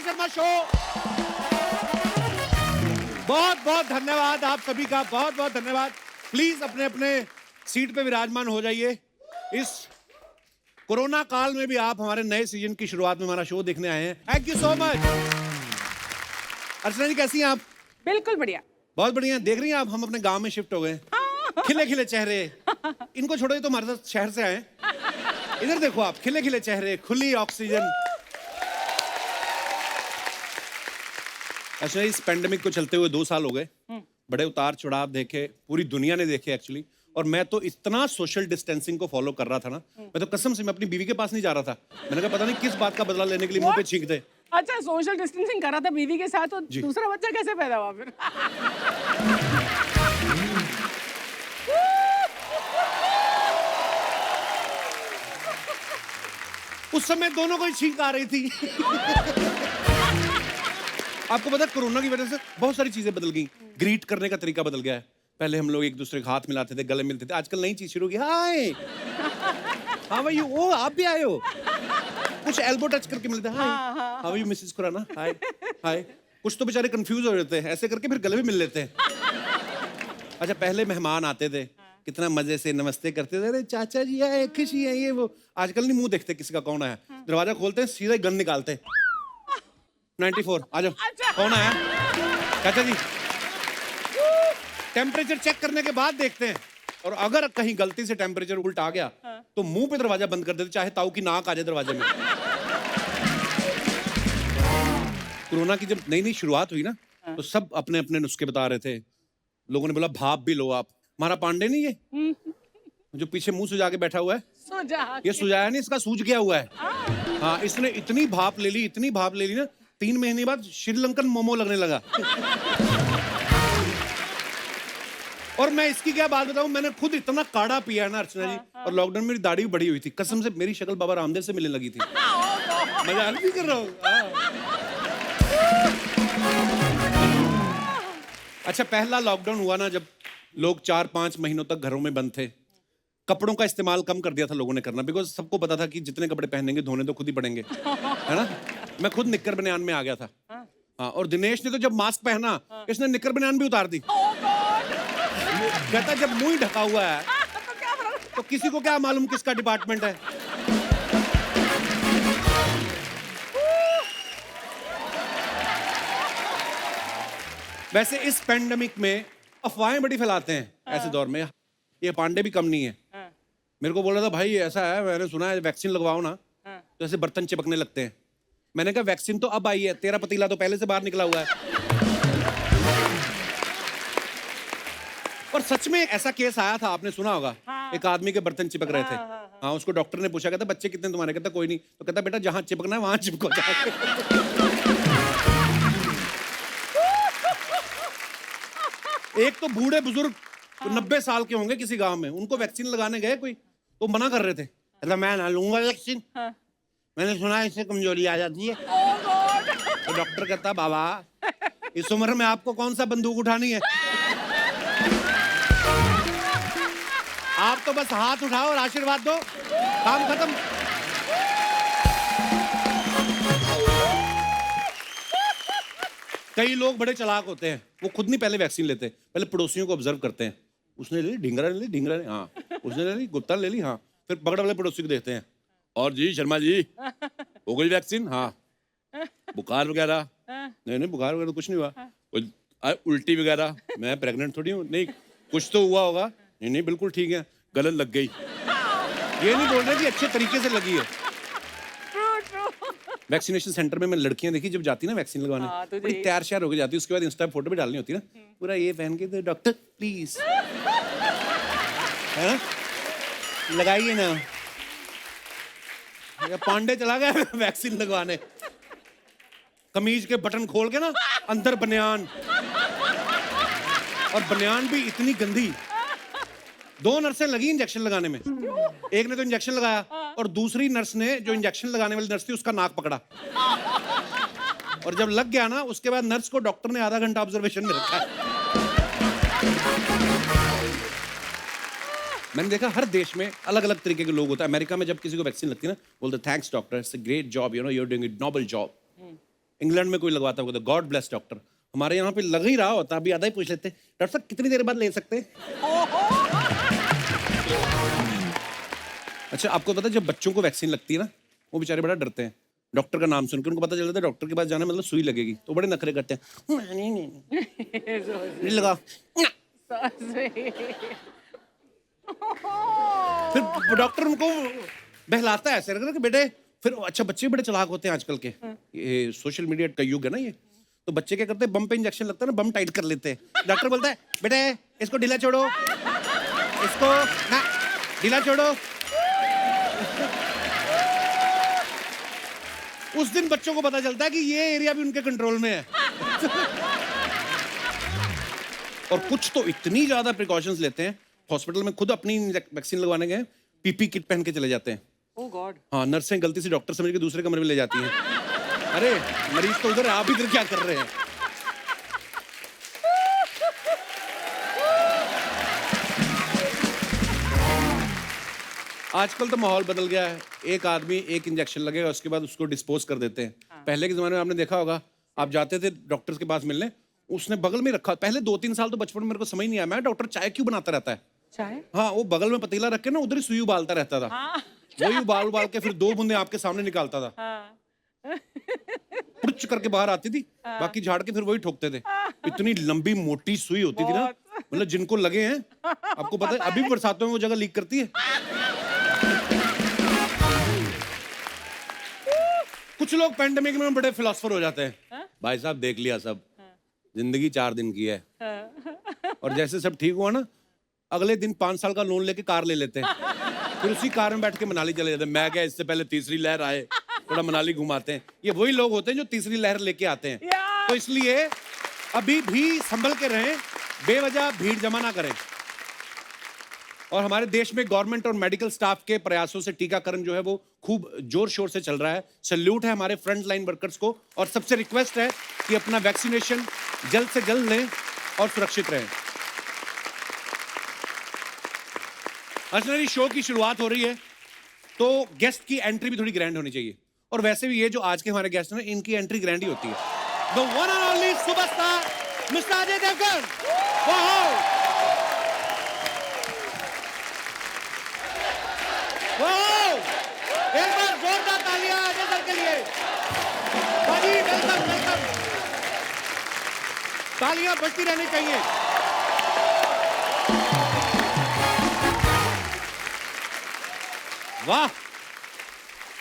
Kapil Sharma show. बहुत बहुत धन्यवाद आप सभी का, बहुत बहुत धन्यवाद। प्लीज अपने अपने सीट पे विराजमान हो जाइए। इस कोरोना काल में भी आप हमारे नए सीजन की शुरुआत में हमारा शो देखने आए हैं। Thank you so much. Archana ji कैसी हैं आप? बिल्कुल बढ़िया। बहुत बढ़िया। देख रही हैं आप, हम अपने गांव में शिफ्ट हो गए। खिले खिले चेहरे। इनको छोड़ो, ये तो हमारे साथ शहर से आए। इधर देखो आप, खिले खिले चेहरे, खुली ऑक्सीजन। अच्छा, इस पेंडेमिक को चलते हुए 2 साल हो गए। बड़े उतार चढ़ाव देखे, पूरी दुनिया ने देखे एक्चुअली। और मैं तो इतना सोशल डिस्टेंसिंग को फॉलो कर रहा था ना, मैं तो कसम से मैं अपनी बीवी के पास नहीं जा रहा था। मैंने कहा पता नहीं किस बात का बदला लेने के लिए मुंह पे छींक दे। अच्छा, सोशल डिस्टेंसिंग करा था बीवी के साथ, तो दूसरा बच्चा कैसे पैदा हुआ फिर? उस समय दोनों को ही छींक आ रही थी। आपको पता है कोरोना की वजह से बहुत सारी चीजें बदल गई। ग्रीट करने का तरीका बदल गया है। पहले हम लोग एक दूसरे का हाथ मिलाते थे, गले मिलते थे। आजकल नई चीज शुरू की, हाय हाउ आर यू, ओ आप भी आए हो। कुछ एल्बो टच करके मिलते हैं, hi how are you Mrs Khurana, hi hi. कुछ तो बेचारे कंफ्यूज हो जाते हैं, ऐसे करके फिर गले भी मिल लेते हैं। अच्छा, पहले मेहमान आते थे, कितना मजे से नमस्ते करते थे, अरे चाचा जी आए, खुशी है ये वो। आजकल नहीं मुंह देखते किसी का कौन आया, दरवाजा खोलते हैं, सीधा गन निकालते हैं। 94 आ जाओ। कौन आया? चाचा जी। टेम्परेचर चेक करने के बाद देखते हैं, और अगर कहीं गलती से टेम्परेचर उल्टा आ गया तो मुंह पे दरवाजा बंद कर देते, चाहे ताऊ की नाक आ जाए दरवाजे में। कोरोना की जब नई नई शुरुआत हुई ना, तो सब अपने अपने नुस्खे बता रहे थे। लोगों ने बोला भाप भी लो आप। हमारा पांडे नहीं है जो पीछे मुंह सुजा के बैठा हुआ है, ये सुजाया नहीं, इसका सूज गया हुआ है। हाँ, इसने इतनी भाप ले ली, इतनी भाप ले ली ना, 3 महीने बाद श्रीलंकन मोमो लगने लगा। और मैं इसकी क्या बात बताऊं, मैंने खुद इतना काढ़ा पिया है ना अर्चना जी, और लॉकडाउन में मेरी दाढ़ी भी बड़ी हुई थी। कसम से मेरी शक्ल बाबा रामदेव से मिलने लगी थी। मजाक नहीं कर रहा हूं। अच्छा, पहला लॉकडाउन हुआ ना, जब लोग 4-5 महीनों तक घरों में बंद थे, कपड़ों का इस्तेमाल कम कर दिया था लोगों ने करना, बिकॉज सबको पता था कि जितने कपड़े पहनेंगे धोने तो खुद ही पड़ेंगे, है ना। मैं खुद निक्कर बनियान में आ गया था। हाँ, और दिनेश ने तो जब मास्क पहना, इसने निक्कर बनियान भी उतार दी। कहता जब मुंह ही ढका हुआ है तो किसी को क्या मालूम किसका डिपार्टमेंट है। वैसे इस पेंडेमिक में अफवाहें बड़ी फैलाते हैं ऐसे दौर में। ये पांडे भी कम नहीं है। मेरे को बोल रहा था भाई ऐसा है, मैंने सुना है वैक्सीन लगवाओ ना तो ऐसे बर्तन चिपकने लगते हैं। मैंने कहा वैक्सीन तो अब आई है, तेरा पतीला तो पहले से बाहर निकला हुआ है। और सच में ऐसा केस आया था, आपने सुना होगा। एक आदमी के बर्तन चिपक रहे थे। हाँ, उसको डॉक्टर ने पूछा, कहता बच्चे कितने तुम्हारे? कहता कोई नहीं। तो कहता बेटा जहां चिपकना है वहां चिपको जाके। एक तो बूढ़े बुजुर्ग 90 साल के होंगे किसी गांव में, उनको वैक्सीन लगाने गए कोई, तो मना कर रहे थे। कहता मैं ना लूंगा वैक्सीन, मैंने सुना है इससे कमजोरी आ जाती है। तो डॉक्टर कहता बाबा इस उम्र में आपको कौन सा बंदूक उठानी है, आप तो बस हाथ उठाओ और आशीर्वाद दो, काम खत्म। कई लोग बड़े चालाक होते हैं, वो खुद नहीं पहले वैक्सीन लेते, पहले पड़ोसियों को ऑब्जर्व करते हैं। उसने ले ली ढिंगरा, ले ली ढिंगरा ने, हाँ उसने ले ली गुप्ता ले ली, हाँ। फिर पकड़ वाले पड़ोसी को देखते हैं, और जी शर्मा जी हो गई वैक्सीन? हाँ। बुखार वगैरह? नहीं बुखार वगैरह तो कुछ नहीं हुआ। उल्टी वगैरह? मैं प्रेग्नेंट थोड़ी हूँ। नहीं, कुछ तो हुआ होगा। नहीं बिल्कुल ठीक है। गलत लग गई। ये नहीं बोल रहे कि अच्छे तरीके से लगी है। वैक्सीनेशन सेंटर में मैं लड़कियां देखी जब जाती ना वैक्सीन लगवाने, बड़ी तैयार श्यार होकर जाती, उसके बाद इंस्टा पे फोटो भी डालनी होती ना, पूरा ये पहन के, तो डॉक्टर प्लीज लगाइए ना। पांडे चला गया वैक्सीन लगवाने, कमीज के बटन खोल के ना अंदर बनियान, और बनियान भी इतनी गंदी। 2 नर्सें लगी इंजेक्शन लगाने में। एक ने तो इंजेक्शन लगाया, और दूसरी नर्स ने, जो इंजेक्शन लगाने वाली नर्स थी, उसका नाक पकड़ा। और जब लग गया ना, उसके बाद नर्स को डॉक्टर ने आधा घंटा ऑब्जर्वेशन में रखा। मैंने देखा हर देश में अलग अलग तरीके के लोग होते हैं। अमेरिका में जब किसी को वैक्सीन लगती है ना, बोलते thanks doctor, it's a great job, you know, you are doing a noble job. England में कोई लगवाता होगा, गॉड ब्लेस डॉक्टर। हमारे यहाँ पे लग ही रहा होता, अभी आधा ही पूछ लेते, डॉक्टर साहब कितनी देर बाद ले सकते हैं? अच्छा, आपको पता है जब बच्चों को वैक्सीन लगती है ना, वो बेचारे बड़ा डरते हैं डॉक्टर का नाम सुनकर। उनको पता चल जाता है डॉक्टर के पास जाना मतलब सुई लगेगी, तो बड़े नखरे करते हैं, नहीं लगा। फिर डॉक्टर उनको बहलाता है ऐसे कि बेटे, फिर अच्छा बच्चे बड़े चालाक होते हैं आजकल के, ये सोशल मीडिया का युग है ना ये, तो बच्चे क्या करते हैं, बम पे इंजेक्शन लगता है ना, बम टाइट कर लेते हैं। डॉक्टर बोलता है बेटे इसको ढीला छोड़ो, इसको ना ढीला छोड़ो। उस दिन बच्चों को पता चलता है कि ये एरिया भी उनके कंट्रोल में है। और कुछ तो इतनी ज्यादा प्रिकॉशंस लेते हैं, हॉस्पिटल में खुद अपनी वैक्सीन लगवाने गए, पीपी किट पहन के चले जाते हैं। ओह गॉड। हाँ, नर्सें गलती से डॉक्टर समझ के दूसरे कमरे में ले जाती हैं। अरे मरीज तो उधर है, आप इधर क्या कर रहे हैं? आजकल तो माहौल बदल गया है, एक आदमी एक इंजेक्शन लगेगा उसके बाद उसको डिस्पोज कर देते हैं। पहले के जमाने में आपने देखा होगा, आप जाते थे डॉक्टर के पास मिलने, उसने बगल में रखा, पहले 2-3 साल तो बचपन में मेरे को समझ नहीं आया, मैं डॉक्टर चाय क्यों बनाता रहता है? चाय? हाँ, वो बगल में पतीला रख के ना उधर ही सुई उबालता रहता था। वही उबाल के फिर 2 बूंदे आपके सामने निकालता था। पुच करके बाहर आती थी, बाकी झाड़ के फिर वही ठोकते थे। इतनी लंबी मोटी सुई होती थी ना, मतलब जिनको लगे हैं, आपको पता है अभी बरसातों में वो जगह लीक करती है। कुछ लोग पैंडेमिक में बड़े फिलोसफर हो जाते हैं। भाई साहब देख लिया सब, जिंदगी 4 दिन की है, और जैसे सब ठीक हुआ ना, अगले दिन 5 साल का लोन लेके कार ले लेते हैं, फिर उसी कार में बैठ के मनाली चले जाते हैं। मैं क्या, इससे पहले तीसरी लहर आए, थोड़ा मनाली घुमाते हैं। ये वही लोग होते हैं जो तीसरी लहर लेके आते हैं। तो इसलिए अभी भी संभल के रहें, बेवजह भीड़ जमा ना करें। और हमारे देश में गवर्नमेंट और मेडिकल स्टाफ के प्रयासों से टीकाकरण जो है वो खूब जोर शोर से चल रहा है। सैल्यूट है हमारे फ्रंट लाइन वर्कर्स को, और सबसे रिक्वेस्ट है कि अपना वैक्सीनेशन जल्द से जल्द लें और सुरक्षित रहें। अर्चना, शो की शुरुआत हो रही है तो गेस्ट की एंट्री भी थोड़ी ग्रैंड होनी चाहिए, और वैसे भी ये जो आज के हमारे गेस्ट हैं इनकी एंट्री ग्रैंड ही होती है। The one and only superstar mister Ajay Devgn. एक बार जोरदार तालियां अजय सर के लिए। बाजी वेलकम वेलकम, तालियां बजती रहनी चाहिए। वाह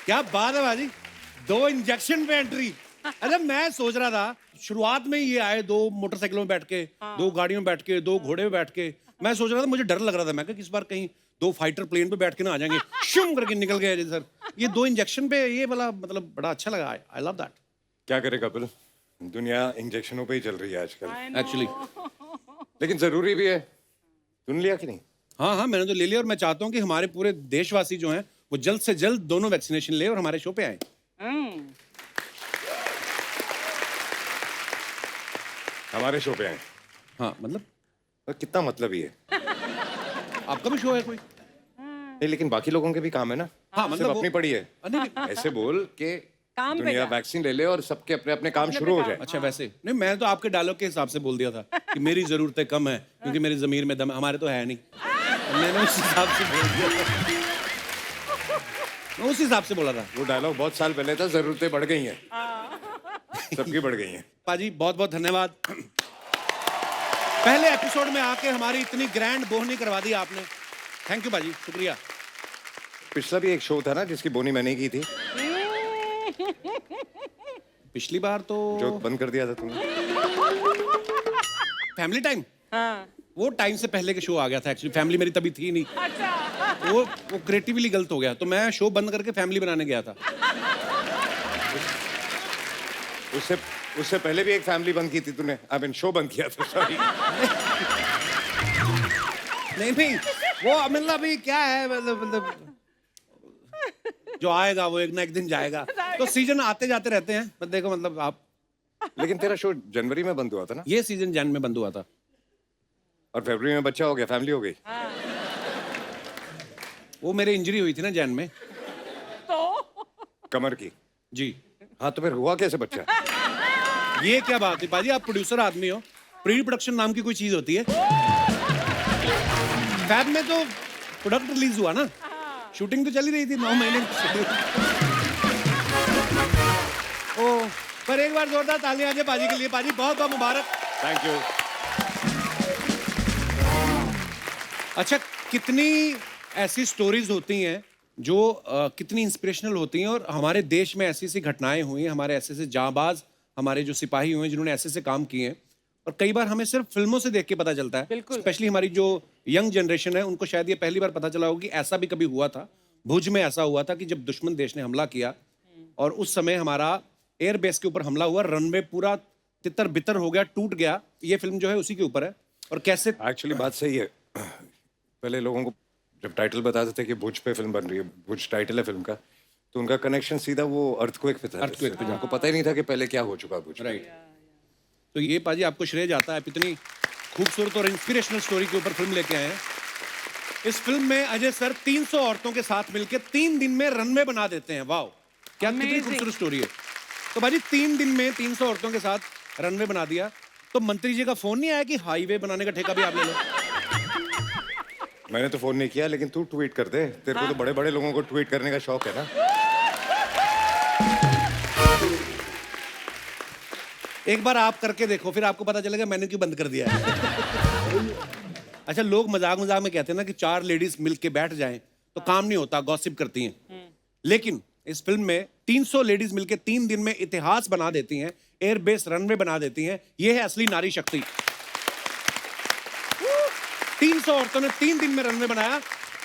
क्या बात है बाजी, 2 इंजेक्शन पे एंट्री। अरे मैं सोच रहा था शुरुआत में ये आए 2 मोटरसाइकिलों में बैठ के, 2 गाड़ियों में बैठ के, 2 घोड़े में बैठ के, मैं सोच रहा था, मुझे डर लग रहा था, मैं किस बार कहीं 2 फाइटर प्लेन पे बैठ के ना आ जाएंगे, शुम करके निकल गए सर। ये 2 इंजेक्शन पे ये वाला मतलब बड़ा अच्छा लगा, आई लव दैट। क्या करे कपिल, दुनिया इंजेक्शनों पे ही चल रही है आजकल एक्चुअली, लेकिन जरूरी भी है। तूने लिया कि नहीं? हाँ हाँ, मैंने तो ले लिया, और मैं चाहता हूँ कि हमारे पूरे देशवासी जो हैं वो जल्द से जल्द दोनों वैक्सीनेशन ले और हमारे शो पे आए। हमारे शो पे आए? हाँ मतलब तो कितना मतलब ही है? आपका भी शो है कोई? नहीं, लेकिन बाकी लोगों के भी काम है ना। हाँ सिर्फ मतलब अपनी पड़ी है। नहीं, ऐसे बोल के काम पे दुनिया जा। वैक्सीन ले ले और सबके अपने अपने काम शुरू हो जाए। अच्छा वैसे नहीं, मैं तो आपके डायलॉग के हिसाब से बोल दिया था कि मेरी जरूरतें कम है क्योंकि मेरी जमीर में दम, हमारे तो है नहीं, मैंने उस हिसाब से बोल दिया, मैं उस हिसाब से बोला था। वो डायलॉग बहुत साल पहले था, जरूरतें बढ़ गई हैं, सबकी बढ़ गई हैं। पाजी बहुत बहुत धन्यवाद, पहले एपिसोड में आके हमारी इतनी ग्रैंड बोहनी करवा दी आपने, थैंक यू पाजी, शुक्रिया। पिछला भी एक शो था ना जिसकी बोनी मैंने की थी, पिछली बार तो जो बंद कर दिया था तुमने। फैमिली टाइम, हाँ। वो टाइम से पहले के शो आ गया था एक्चुअली, फैमिली मेरी तभी थी नहीं, अच्छा। वो क्रिएटिवली गलत हो गया, तो मैं शो बंद करके फैमिली बनाने गया था। उससे पहले भी एक फैमिली बंद की थी तूने, आई मीन शो बंद किया था, सॉरी। नहीं वो मतलब अभी क्या है, मतलब जो आएगा वो एक ना एक दिन जाएगा, तो सीजन आते जाते रहते हैं, बस देखो मतलब आप। लेकिन तेरा शो जनवरी में बंद हुआ था ना? ये सीजन जन में बंद हुआ था, और फरवरी में बच्चा हो गया, फैमिली हो गई। वो मेरे इंजरी हुई थी ना जैन में, तो कमर की। जी। हाँ, तो फिर हुआ कैसे बच्चा? ये क्या बात है पाजी, आप प्रोड्यूसर आदमी हो, प्री प्रोडक्शन नाम की कोई चीज होती है? फैब में तो प्रोडक्ट रिलीज हुआ ना, शूटिंग तो चली रही थी 9 महीने की। ओ, पर एक बार जोरदार तालियां अजय पाजी के लिए। पाजी बहुत बहुत मुबारक। Thank you. अच्छा, कितनी ऐसी स्टोरीज होती हैं जो कितनी इंस्पिरेशनल होती हैं, और हमारे देश में ऐसी ऐसी घटनाएं हुई हैं, हमारे ऐसे ऐसे जांबाज हमारे जो सिपाही हुए हैं जिन्होंने ऐसे ऐसे काम किए हैं, और कई बार हमें सिर्फ फिल्मों से देख के पता चलता है। स्पेशली हमारी जो यंग जनरेशन है उनको शायद ये पहली बार पता चला होगा कि ऐसा भी कभी हुआ था। भुज में ऐसा हुआ था कि जब दुश्मन देश ने हमला किया और उस समय हमारा एयर बेस के ऊपर हमला हुआ, रनवे पूरा तितर बितर हो गया, टूट गया। ये फिल्म जो है उसी के ऊपर है। और कैसे एक्चुअली बात सही है। पहले लोगों को जब टाइटल बताते थे कि भुज पे फिल्म बन रही है, भुज टाइटल है फिल्म का, तो उनका कनेक्शन सीधा वो अर्थक्वेक पे था। अर्थक्वेक पे, उनको पता ही नहीं था कि पहले क्या हो चुका भुज। राइट। तो ये पाजी आपको श्रेय जाता है, इतनी खूबसूरत और इंस्पिरेशनल स्टोरी के ऊपर फिल्म लेके आए हैं। इस फिल्म में अजय सर 300 औरतों के साथ मिलकर 3 दिन में रनवे बना देते हैं। वाओ, क्या कितनी खूबसूरत स्टोरी है। तो भाजी 3 दिन में 300 औरतों के साथ रनवे बना दिया, तो मंत्री जी का फोन नहीं आया कि हाईवे बनाने का ठेका भी आप ले लो? मैंने तो फोन नहीं किया, लेकिन तू ट्वीट कर दे। तेरे को तो बड़े बड़े लोगों को ट्वीट करने का शौक है ना। एक बार आप करके देखो, फिर आपको पता चलेगा मैंने क्यों बंद कर दिया है। अच्छा, लोग मजाक मजाक में कहते हैं ना कि 4 लेडीज मिलके बैठ जाएं तो काम नहीं होता, गॉसिप करती हैं। लेकिन इस फिल्म में 300 लेडीज मिलके 3 दिन में इतिहास बना देती हैं, एयरबेस रनवे बना देती हैं। ये है असली नारी शक्ति। 300 औरतों ने 3 दिन में रनवे बनाया।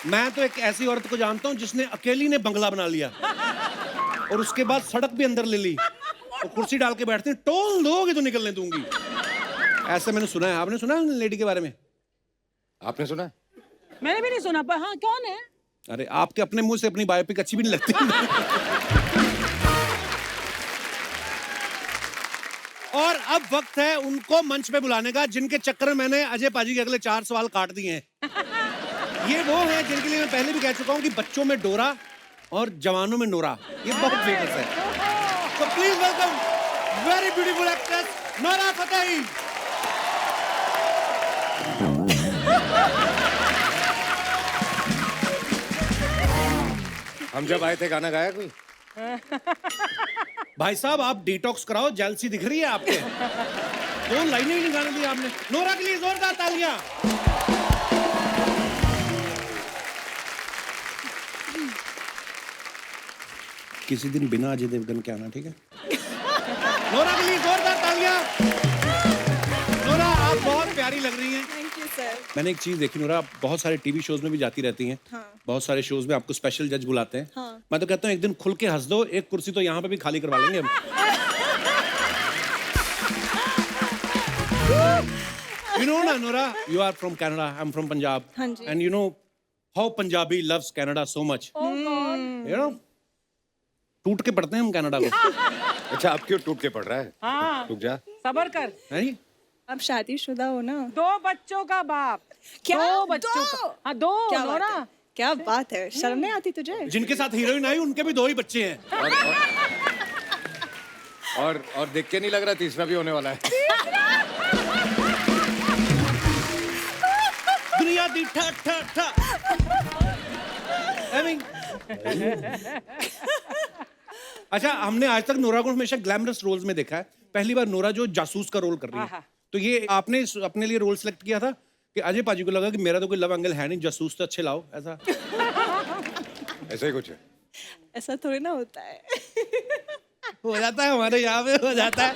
मैं तो एक ऐसी औरत को जानता हूं जिसने अकेली ने बंगला बना लिया और उसके बाद सड़क भी अंदर ले ली और कुर्सी डाल के बैठती, टोल दोगे तो निकलने दूंगी। ऐसा मैंने सुना है। आपने सुना है लेडी के बारे में? आपने सुना? मैंने भी नहीं सुना, पर हाँ, कौन है? अरे, आपके अपने मुंह से अपनी बायोपिक अच्छी भी नहीं लगती। और अब वक्त है उनको मंच पे बुलाने का जिनके चक्कर में मैंने अजय पाजी के अगले 4 सवाल काट दिए हैं। ये वो हैं जिनके लिए मैं पहले भी कह चुका हूं कि बच्चों में डोरा और जवानों में नोरा, ये बहुत फेमस है। तो please welcome very beautiful actress Nora Fatehi. हम जब आए थे गाना गाया कोई? भाई साहब, आप डिटॉक्स कराओ, जेलसी दिख रही है आपके। 2 लाइनें ही नहीं गाने दी आपने। नोरा के लिए जोरदार तालियां। किसी दिन बिना अजय देवगन के आना, ठीक है? नोरा के लिए जोरदार तालियां। नोरा, आप बहुत प्यारी लग रही हैं। Thank you sir. मैंने एक चीज देखी नोरा, आप बहुत सारे टीवी शोज में भी जाती रहती हैं। हाँ। बहुत सारे शोज में आपको स्पेशल जज बुलाते हैं। हाँ। मैं तो कहता हूँ एक दिन खुल के हंस दो, एक कुर्सी तो यहाँ पे भी खाली करवा लेंगे हम। You know ना Nora, you are from Canada, I'm from Punjab. हाँ जी। And you know how Punjabi loves Canada so much. You know, टूट के पढ़ते हैं हम कनाडा को। अच्छा, अब क्यों टूट के पड़ रहा है? हाँ, रुक जा। सबर कर। नहीं? आप शादीशुदा हो ना? 2 बच्चों का बाप। क्या? 2 बच्चों 2? का। हाँ, 2 क्या बात नोरा। है? क्या बात है, शर्म नहीं आती तुझे? जिनके साथ हीरोइन आई उनके भी 2 ही बच्चे हैं। और देख के नहीं लग रहा तीसरा भी होने वाला है। दुनिया दी ठा ठा ठा। I mean, अच्छा, हमने आज तक नोरा को हमेशा ग्लैमरस रोल्स में देखा है। पहली बार नोरा जो जासूस का रोल कर रही है, तो ये आपने अपने लिए रोल सिलेक्ट किया था कि अजय पाजी को लगा कि मेरा तो कोई लव एंगल है नहीं, जासूस तो अच्छे लाओ, ऐसा? ऐसा ही कुछ है। ऐसा थोड़ी ना होता है। हो जाता है, हमारे यहाँ पे हो जाता है।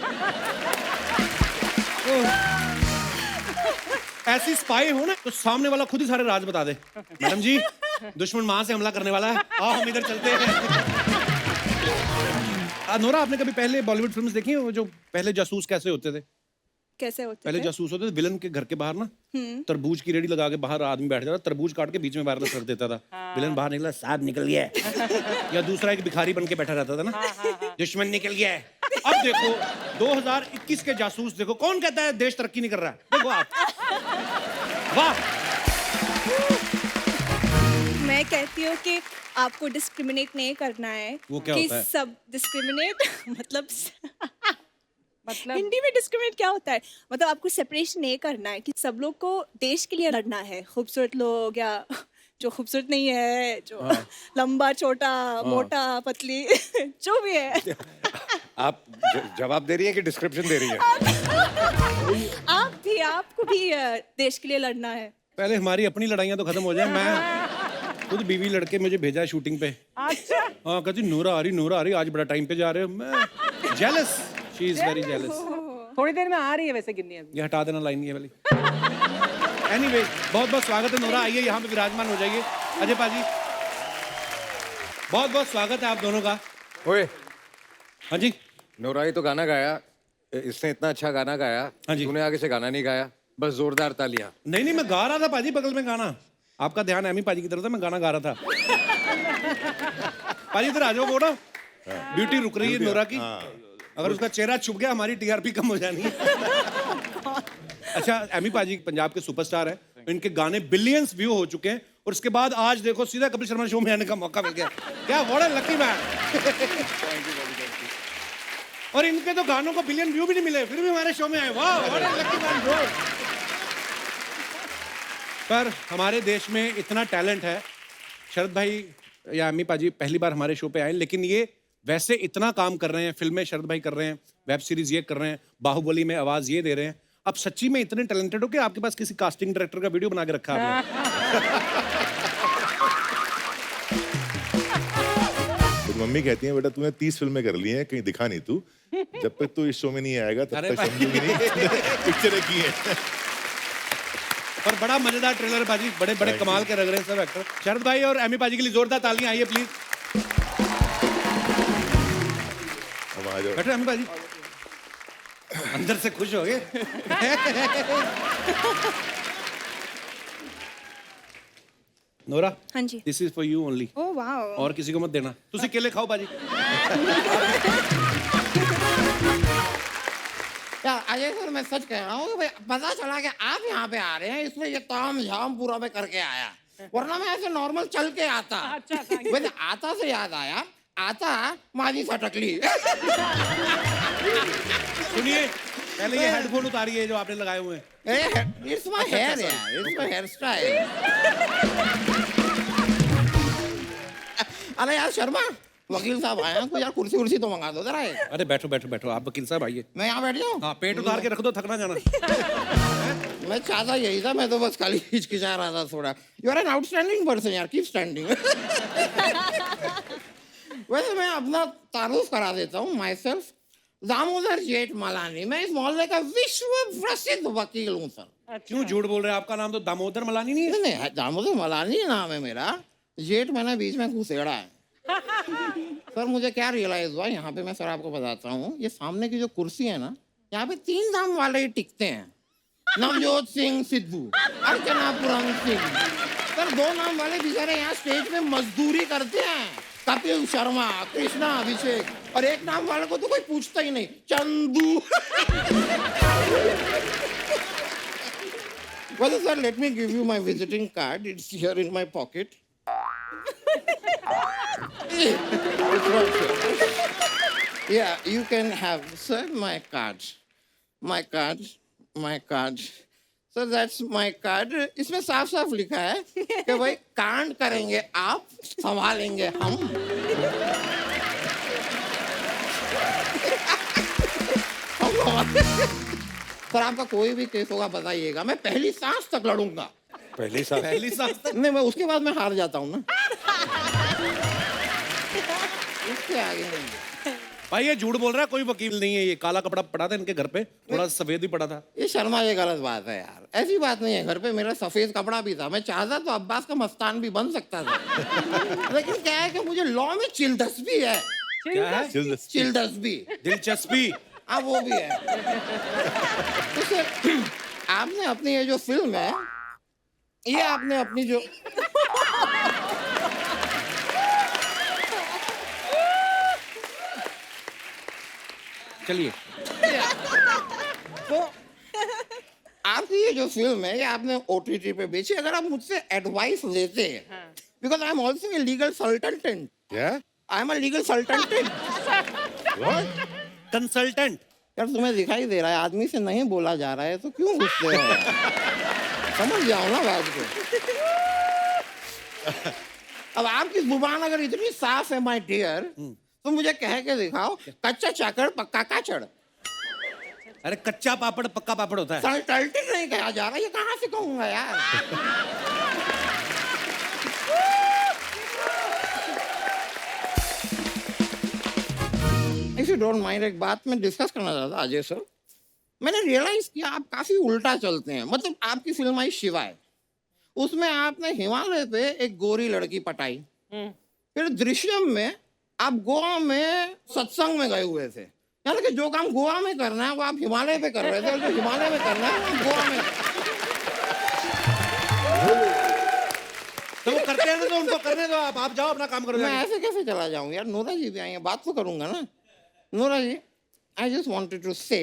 ऐसी स्पाई हो ना तो सामने वाला खुद ही सारे राज बता दे। मैडम जी, दुश्मन वहां से हमला करने वाला है, आओ हम इधर चलते हैं। नोरा, आपने कभी पहले बॉलीवुड फिल्म्स देखी हैं, वो जो पहले जासूस कैसे होते थे? कैसे होते पहले थे? जासूस होते थे विलन के घर के बाहर ना, तरबूज की रेडी लगा के बाहर आदमी बैठ जाता, तरबूज काट के बीच में वायरलेस कर देता था। विलन बाहर निकला, साहब निकल गया है। या दूसरा एक भिखारी बन के बैठा रहता था ना, दुश्मन निकल गया है। अब देखो 2021 के जासूस देखो, कौन कहता है देश तरक्की नहीं कर रहा है? देखो आप, वाह। मैं कहती हूँ कि आपको डिस्क्रिमिनेट नहीं करना है। वो क्या कि होता है? सब डिस्क्रिमिनेट मतलब मतलब हिंदी में डिस्क्रिमिनेट क्या होता है? मतलब आपको सेपरेशन नहीं करना है कि सब लोग को देश के लिए लड़ना है, खूबसूरत लोग या जो खूबसूरत नहीं है, जो लंबा छोटा मोटा पतली जो भी है। आप जवाब दे रही हैं कि डिस्क्रिप्शन दे रही हैं? आपको भी देश के लिए लड़ना है। पहले हमारी अपनी लड़ाइयाँ तो खत्म हो जाए। मैं खुद बीवी लड़के मुझे भेजा है शूटिंग पे। अच्छा हाँ, कहती नूरा आ रही, आज बड़ा टाइम पे जा रहे हो। मैं jealous, she is very jealous. थोड़ी देर में आ रही है वैसे गिन्नी अभी। ये हटा देना लाइन ये वाली। एनीवे, बहुत बहुत स्वागत है नूरा, आइए यहाँ पे विराजमान हो जाइए। अजय पाजी, बहुत बहुत स्वागत है आप दोनों का। ओए, हाँ जी, नोराई तो गाना गाया, इसने इतना अच्छा गाना गाया। हाँ जी। तूने आगे से गाना नहीं गाया, बस जोरदार तालियां। नहीं मैं गा रहा था पाजी, बगल में गाना। आपका ध्यान एमी पाजी की तरफ था, मैं गाना गा रहा था। पाजी इधर आ जाओ, वो ना ब्यूटी रुक रही है नोरा की। अगर उसका चेहरा छुप गया हमारी टीआरपी कम हो जानी है। अच्छा, एमी पाजी पंजाब के सुपरस्टार है, इनके गाने बिलियंस व्यू हो चुके हैं और उसके बाद आज देखो सीधा कपिल शर्मा शो में आने का मौका मिल गया। क्या व्हाट अ लकी मैन। और इनके तो गानों को बिलियन व्यू भी नहीं मिले, फिर भी हमारे शो में आए। वाह, what a lucky man bro. पर हमारे देश में इतना टैलेंट है। शरद भाई या अम्मी पाजी पहली बार हमारे शो पे आए, लेकिन ये वैसे इतना काम कर रहे हैं। फिल्में शरद भाई कर रहे हैं, वेब सीरीज ये कर रहे हैं, बाहुबली में आवाज ये दे रहे हैं। अब सच्ची में इतने टैलेंटेड हो कि आपके पास किसी कास्टिंग डायरेक्टर का वीडियो बना के रखा है आपने। तो मम्मी कहती है बेटा तूने 30 फिल्में कर ली हैं, कहीं दिखा नहीं तू। जब तक तू इस शो में नहीं आएगा तब अरे तक समझूंगी नहीं पिक्चरें की हैं। और बड़ा मजेदार ट्रेलर है बाजी, बड़े बड़े कमाल के लग रहे हैं सब एक्टर। शरद भाई और एमी पाजी के लिए जोरदार तालियां, आइए प्लीज। अब आ जाओ। बैठो एमी पाजी, अंदर से खुश हो गए। नोरा, हाँ जी। This is for you only. Oh wow. और किसी को मत देना। तुसी केले खाओ बाजी। यार अजय सर, मैं सच कह रहा हूँ कि भाई पता चला कि आप यहाँ पे आ रहे हैं, इसलिए ये ताम झाम पूरा मैं करके आया, वरना मैं ऐसे नॉर्मल चल के आता। अच्छा, thank you। वैसे आता से याद आया, आता माजी सटकली। सुनिए, पहले ये हेडफोन उतारिए जो आपने लगाए हुए हैं। इट्स माय हेयर यार, इट्स माय हेयर स्टाइल। अरे यार शर्मा, वकील साहब आए हैं, तो यार कुर्सी उर्सी तो मंगा दो जरा। अरे बैठो बैठो बैठो, आप वकील साहब आइए। मैं यहाँ बैठ जाऊँ? हाँ, पेट उतार के रख दो, थकना जाना। मैं चाहता यही था, मैं तो बस खाली हिचकिचा रहा था थोड़ा। You are an outstanding person यार, कीप स्टैंडिंग। वैसे मैं अपना तारुफ करा देता हूँ, माई सेल्फ दामोदर जेठमलानी। मैं इस मोहल्ले का विश्व प्रसिद्ध वकील हूँ सर। क्यों झूठ बोल रहे हैं? आपका नाम तो दामोदर मलानी नहीं है। नहीं, दामोदर मलानी नाम है मेरा, जेठ मैंने बीच में घुसेड़ा है। सर मुझे क्या रियलाइज हुआ यहाँ पे, मैं सर आपको बताता हूँ, ये सामने की जो कुर्सी है ना, यहाँ पे 3 नाम वाले ही टिकते हैं, नवजोत सिंह सिद्धू, अर्चना पूरन सिंह। सर 2 नाम वाले बेचारे यहाँ स्टेज पे मजदूरी करते हैं, कपिल शर्मा, कृष्णा अभिषेक, और 1 नाम वाले को तो कोई पूछता ही नहीं, Chandu. Well sir, let me give you my visiting card, it's here in my pocket. Yeah, you can have, sir, my card. My card. My card. So that's my card. इसमें साफ साफ लिखा है कि भाई कांड करेंगे आप, संभालेंगे हम। सर आपका कोई भी केस होगा बताइएगा, मैं पहली सांस तक लड़ूंगा। पहली साल पहली सांस तक? नहीं, मैं उसके बाद मैं हार जाता हूँ ना। इसके आगे नहीं। भाई ये झूठ बोल रहा है, कोई वकील नहीं है। ये काला कपड़ा पड़ा था इनके घर पे, थोड़ा सफेद भी पड़ा था। ये शर्मा, ये गलत बात है यार, ऐसी बात नहीं है। घर पे मेरा सफेद कपड़ा भी था, मैं चाहता तो अब्बास का मस्तान भी बन सकता था। लेकिन क्या है कि मुझे लॉ में चिलदस्पी है। क्या है? चिलदस्पी, दिलचस्पी। हाँ वो भी है। तो सर आपने अपनी ये जो फिल्म है, ये आपने अपनी जो चलिए, तो आपकी ये जो फिल्म है, ये आपने OTT पे बेची। अगर आप मुझसे एडवाइस लेते, because I am also a legal consultant. क्या? I am a legal consultant. Consultant. यार तुम्हें दिखाई दे रहा है आदमी से नहीं बोला जा रहा है तो क्यों गुस्से हो यार? समझ जाओ ना बात को। अब आपकी जुबान अगर इतनी साफ है माय डियर, तो मुझे कह के दिखाओ कच्चा चाकड़ पक्का काचड़। अरे कच्चा पापड़ पक्का पापड़ होता है। सल्टल्टिंग नहीं कहा जा रहा, ये कहाँ से कहूंगा यार। इफ यू डोंट माइंड, एक बात मैं डिस्कस करना चाहता था अजय सर। मैंने रियलाइज किया आप काफी उल्टा चलते हैं। मतलब आपकी फिल्म आई शिवा है, उसमें आपने हिमालय पे एक गोरी लड़की पटाई, फिर दृश्यम में आप गोवा में सत्संग में गए हुए थे। यानी कि जो काम गोवा में करना है वो आप हिमालय पे कर रहे थे, और जो हिमालय में करना है वो आप गोवा में। तो वो करते हैं तो उनको करने दो, आप जाओ अपना काम करो। मैं ऐसे कैसे चला जाऊं यार? नोरा जी भी आई हैं, बात तो करूंगा ना। Nora ji, I just wanted to say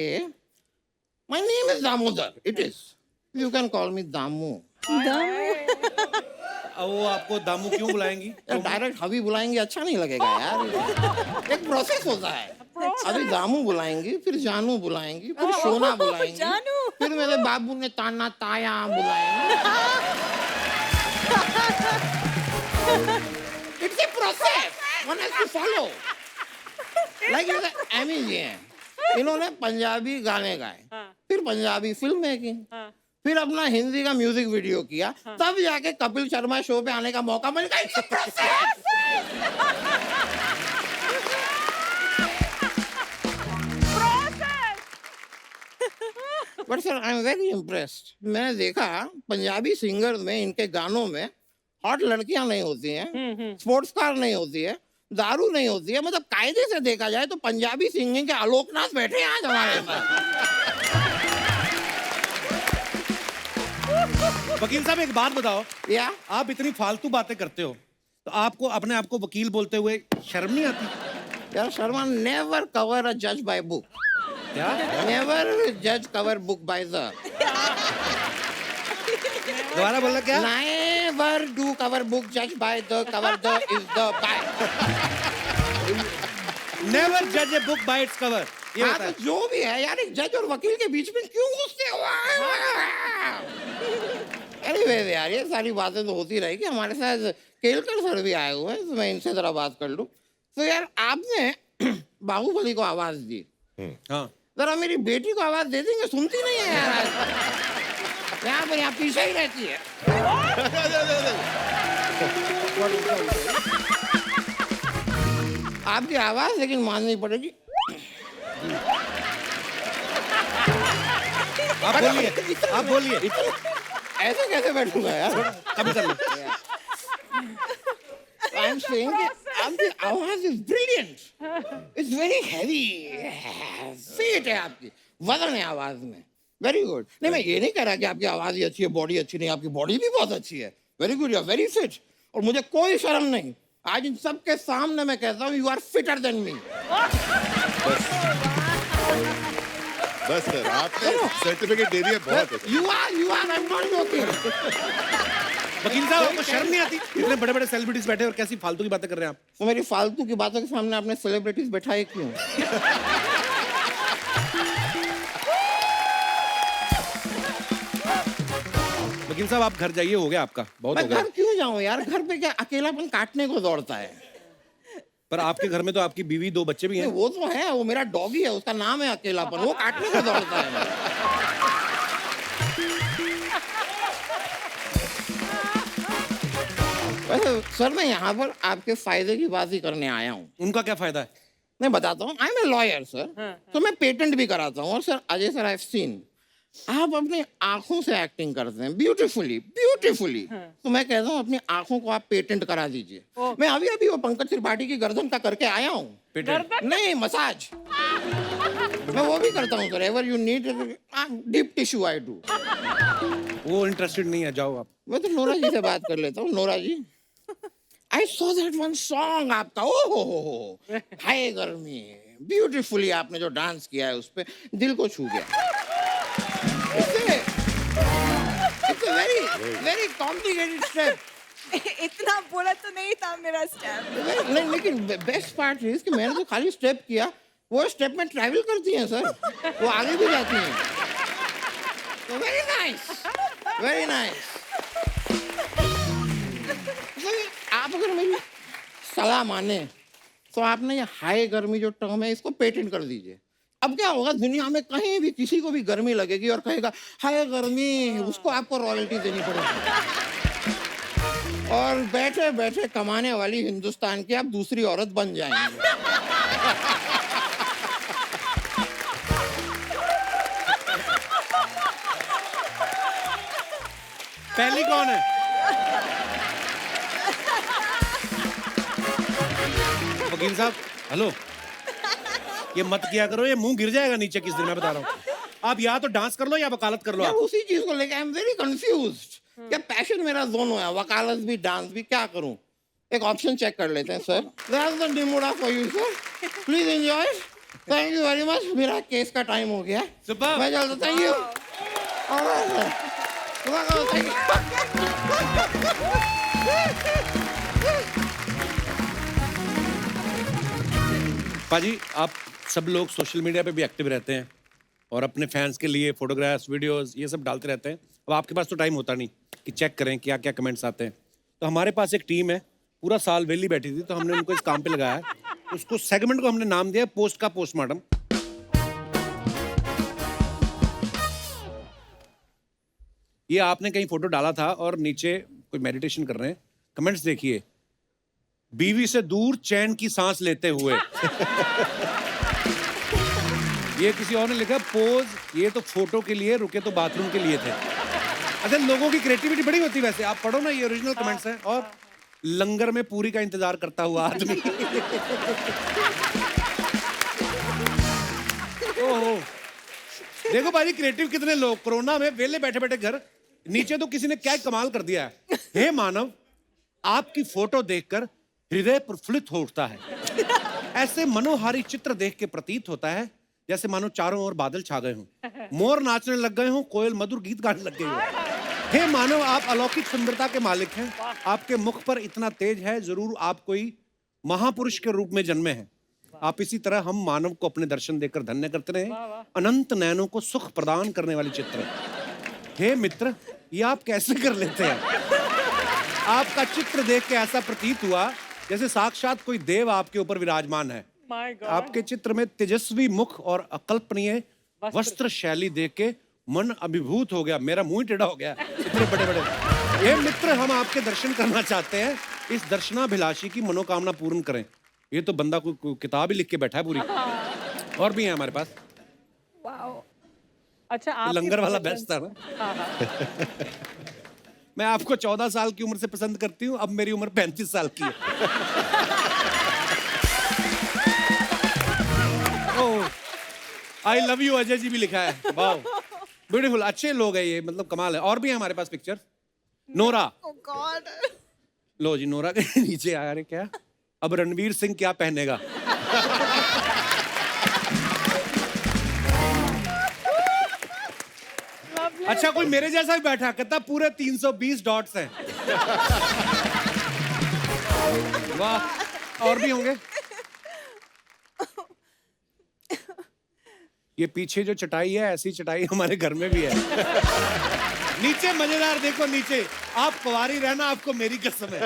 my name is Damodar, it is, you can call me Damu. अब वो आपको दामू क्यों बुलाएंगी? यार डायरेक्ट हबी बुलाएंगे अच्छा नहीं लगेगा यार। एक प्रोसेस होता है। अभी दामू बुलाएंगी, फिर जानू बुलाएंगी, फिर सोना बुलाएंगी, जानू। फिर मेरे बाबू ने ताना ताया बुलाएंगे। It's a process, one has to follow. Like Ammy ji हैं, इन्होंने पंजाबी गाने गाए, फिर पंजाबी फिल्म मेकिंग, फिर अपना हिंदी का म्यूजिक वीडियो किया, तब जाके कपिल शर्मा शो पे आने का मौका मिल गया। It's a process! But sir, I'm very impressed. मैंने देखा पंजाबी सिंगर्स में, इनके गानों में हॉट लड़कियां नहीं होती हैं, स्पोर्ट्स कार नहीं होती है, दारू नहीं होती है। मतलब कायदे से देखा जाए तो पंजाबी सिंगिंग के आलोकनाथ बैठे हैं आज हमारे पास। वकील साहब एक बात बताओ, या आप इतनी फालतू बातें करते हो तो आपको अपने आप को वकील बोलते हुए शर्म नहीं आती? यार शर्मा, नेवर कवर अ जज बाय बुक। क्या? नेवर जज कवर बुक बाय द। दोबारा बोलना क्या? नेवर डू कवर बुक जज by the, cover the is the by. Never जज a book by its cover. ये हाँ, होता है। तो जो भी है यार, एक जज और वकील के बीच में क्यों घुसते हो? एनीवे यार, ये सारी बातें तो होती रहेगी। हमारे साथ केलकर सर भी आए हुए हैं, तो मैं इनसे जरा बात कर लूं। तो यार आपने बाहुबली को आवाज दी, हाँ। जरा मेरी बेटी को आवाज दे देंगे? सुनती नहीं है यार, यहाँ पर यहाँ पीछे ही रहती है। आपकी आवाज लेकिन माननी पड़ेगी। आप बोलिए, आप बोलिए। ऐसे कैसे बैठूंगा यार? कभी कर लो। I'm saying that आपकी आवाज is brilliant. It's very heavy. Fit है आपकी, वजन है आवाज में। Very good. नहीं, मैं ये नहीं कह रहा कि आपकी आवाज ही अच्छी है, बॉडी अच्छी नहीं। आपकी बॉडी भी बहुत अच्छी है। Very good, you are very fit. और मुझे कोई शर्म नहीं, आज इन सबके सामने मैं कहता हूँ, you are fitter than me. बस सर, आपने सर्टिफिकेट दे दिया, बहुत है sir. You are, I'm not joking. वकील साहब आपको शर्म नहीं आती? इतने बड़े बड़े सेलिब्रिटीज बैठे और कैसी फालतू की बातें कर रहे हैं आप? तो मेरी फालतू की बातों के सामने आपने सेलिब्रिटीज बैठाए क्यों? वकील साहब आप घर जाइए, हो गया आपका, बहुत हो मैं गया। घर क्यों जाऊं यार? घर पे क्या अकेलापन काटने को दौड़ता है? पर आपके घर में तो आपकी बीवी, 2 बच्चे भी हैं। वो तो है, वो मेरा डॉगी है, उसका नाम है अकेलापन, वो काटने को दौड़ता है। वैसे सर, मैं यहाँ पर आपके फायदे की बात ही करने आया हूँ। उनका क्या फायदा है? मैं बताता हूँ, I am a lawyer sir, तो मैं पेटेंट भी कराता हूँ। और sir Ajay sir, I have seen आप अपनी आंखों से एक्टिंग करते हैं ब्यूटीफुली ब्यूटीफुली। तो मैं कहता हूँ अपनी आंखों को आप पेटेंट करा दीजिए। मैं अभी अभी वो पंकज त्रिपाठी की गर्दन का करके आया हूँ। पेटेंट? नहीं, मसाज मैं वो भी करता हूँ sir. Ever you need deep tissue I do. वो इंटरेस्टेड नहीं है, जाओ आप। मैं तो नोरा जी से बात कर लेता हूँ। Nora ji, I saw that one song आपका, ओ हो हाय गर्मी, ब्यूटीफुली आपने जो डांस किया है उस पे दिल को छू गया। It's a very complicated step. इतना बोला तो नहीं था मेरा स्टेप। नहीं, लेकिन बेस्ट पार्ट इज कि मैंने तो खाली स्टेप किया, वो स्टेप में ट्रैवल करती हैं सर, वो आगे भी जाती हैं। तो वेरी नाइस, वेरी नाइस। आप अगर मेरी सलाह माने तो आपने ये हाई गर्मी जो टर्म है इसको पेटेंट कर दीजिए। अब क्या होगा, दुनिया में कहीं भी किसी को भी गर्मी लगेगी और कहेगा हाय गर्मी, उसको आपको रॉयल्टी देनी पड़ेगी। और बैठे बैठे कमाने वाली हिंदुस्तान की आप दूसरी औरत बन जाएंगे। पहली कौन है? वकील साहब हेलो, ये मत किया करो, ये मुंह गिर जाएगा नीचे किस दिन, मैं बता रहा हूँ। आप या तो डांस कर लो या वकालत कर लो। मैं आप उसी चीज को लेके आई एम वेरी कंफ्यूज्ड। क्या पैशन मेरा दोनों है, वकालत भी डांस भी, क्या करूं? एक ऑप्शन चेक कर लेते हैं सर। दैट्स द डिमोडा for you sir, please enjoy. Thank you very much. मेरा केस का टाइम हो गया, सुपर। मैं चलता। Thank you. Alright sir, thank पाजी, आप सब लोग सोशल मीडिया पे भी एक्टिव रहते हैं और अपने फैंस के लिए फोटोग्राफ्स, वीडियोस ये सब डालते रहते हैं। अब आपके पास तो टाइम होता नहीं कि चेक करें क्या क्या कमेंट्स आते हैं। तो हमारे पास एक टीम है, पूरा साल वेली बैठी थी, तो हमने उनको इस काम पे लगाया है। उसको सेगमेंट को हमने नाम दिया पोस्ट का पोस्टमार्टम। ये आपने कहीं फोटो डाला था और नीचे कोई मेडिटेशन कर रहे हैं, कमेंट्स देखिए। बीवी से दूर चैन की सांस लेते हुए। ये किसी और ने लिखा पोज, ये तो फोटो के लिए, रुके तो बाथरूम के लिए थे। अच्छा, लोगों की क्रिएटिविटी बड़ी होती है वैसे, आप पढ़ो ना, ये ओरिजिनल कमेंट्स हैं। और लंगर में पूरी का इंतजार करता हुआ आदमी। ओहो, देखो भाई क्रिएटिव कितने लोग, कोरोना में वेले बैठे बैठे घर। नीचे तो किसी ने क्या कमाल कर दिया है। हे मानव, आपकी फोटो देखकर हृदय प्रफुल्लित हो उठता है। ऐसे मनोहारी चित्र देख के प्रतीत होता है जैसे मानो चारों ओर बादल छा गए हों, मोर नाचने लग गए हों, कोयल मधुर गीत गाने लग गई हो। हे मानव, आप अलौकिक सुंदरता के मालिक हैं। आपके मुख पर इतना तेज है, जरूर आप कोई महापुरुष के रूप में जन्मे हैं। आप इसी तरह हम मानव को अपने दर्शन देकर धन्य करते रहे। अनंत नयनों को सुख प्रदान करने वाली चित्र। हे मित्र, ये आप कैसे कर लेते हैं? आपका चित्र देख के ऐसा प्रतीत हुआ जैसे साक्षात कोई देव आपके ऊपर विराजमान है। आपके चित्र में तेजस्वी मुख और अकल्पनीय वस्त्र शैली देख के मन अभिभूत हो गया। मेरा मुंह टेढ़ा हो गया, इतने बड़े बड़े। हे मित्र, हम आपके दर्शन करना चाहते हैं। इस दर्शनाभिलाषी की मनोकामना पूर्ण करें। ये तो बंदा कोई किताब ही लिख के बैठा है पूरी। और भी है हमारे पास। अच्छा, आप लंगर वाला बेस्ट था ना। मैं आपको 14 साल की उम्र से पसंद करती हूँ, अब मेरी उम्र 35 साल की है। I love you Ajay ji भी लिखा है। वाह, ब्यूटीफुल, अच्छे लोग हैं ये, मतलब कमाल है। और भी है हमारे पास पिक्चर। नोरा, लो जी, नोरा के नीचे आ रहे क्या, अब रणवीर सिंह क्या पहनेगा। अच्छा, कोई मेरे जैसा भी बैठा, कहता पूरे 320 डॉट्स हैं। वाह, और भी होंगे। ये पीछे जो चटाई है, ऐसी चटाई हमारे घर में भी है। नीचे मजेदार, देखो नीचे, आप कुंवारी रहना, आपको मेरी कसम है।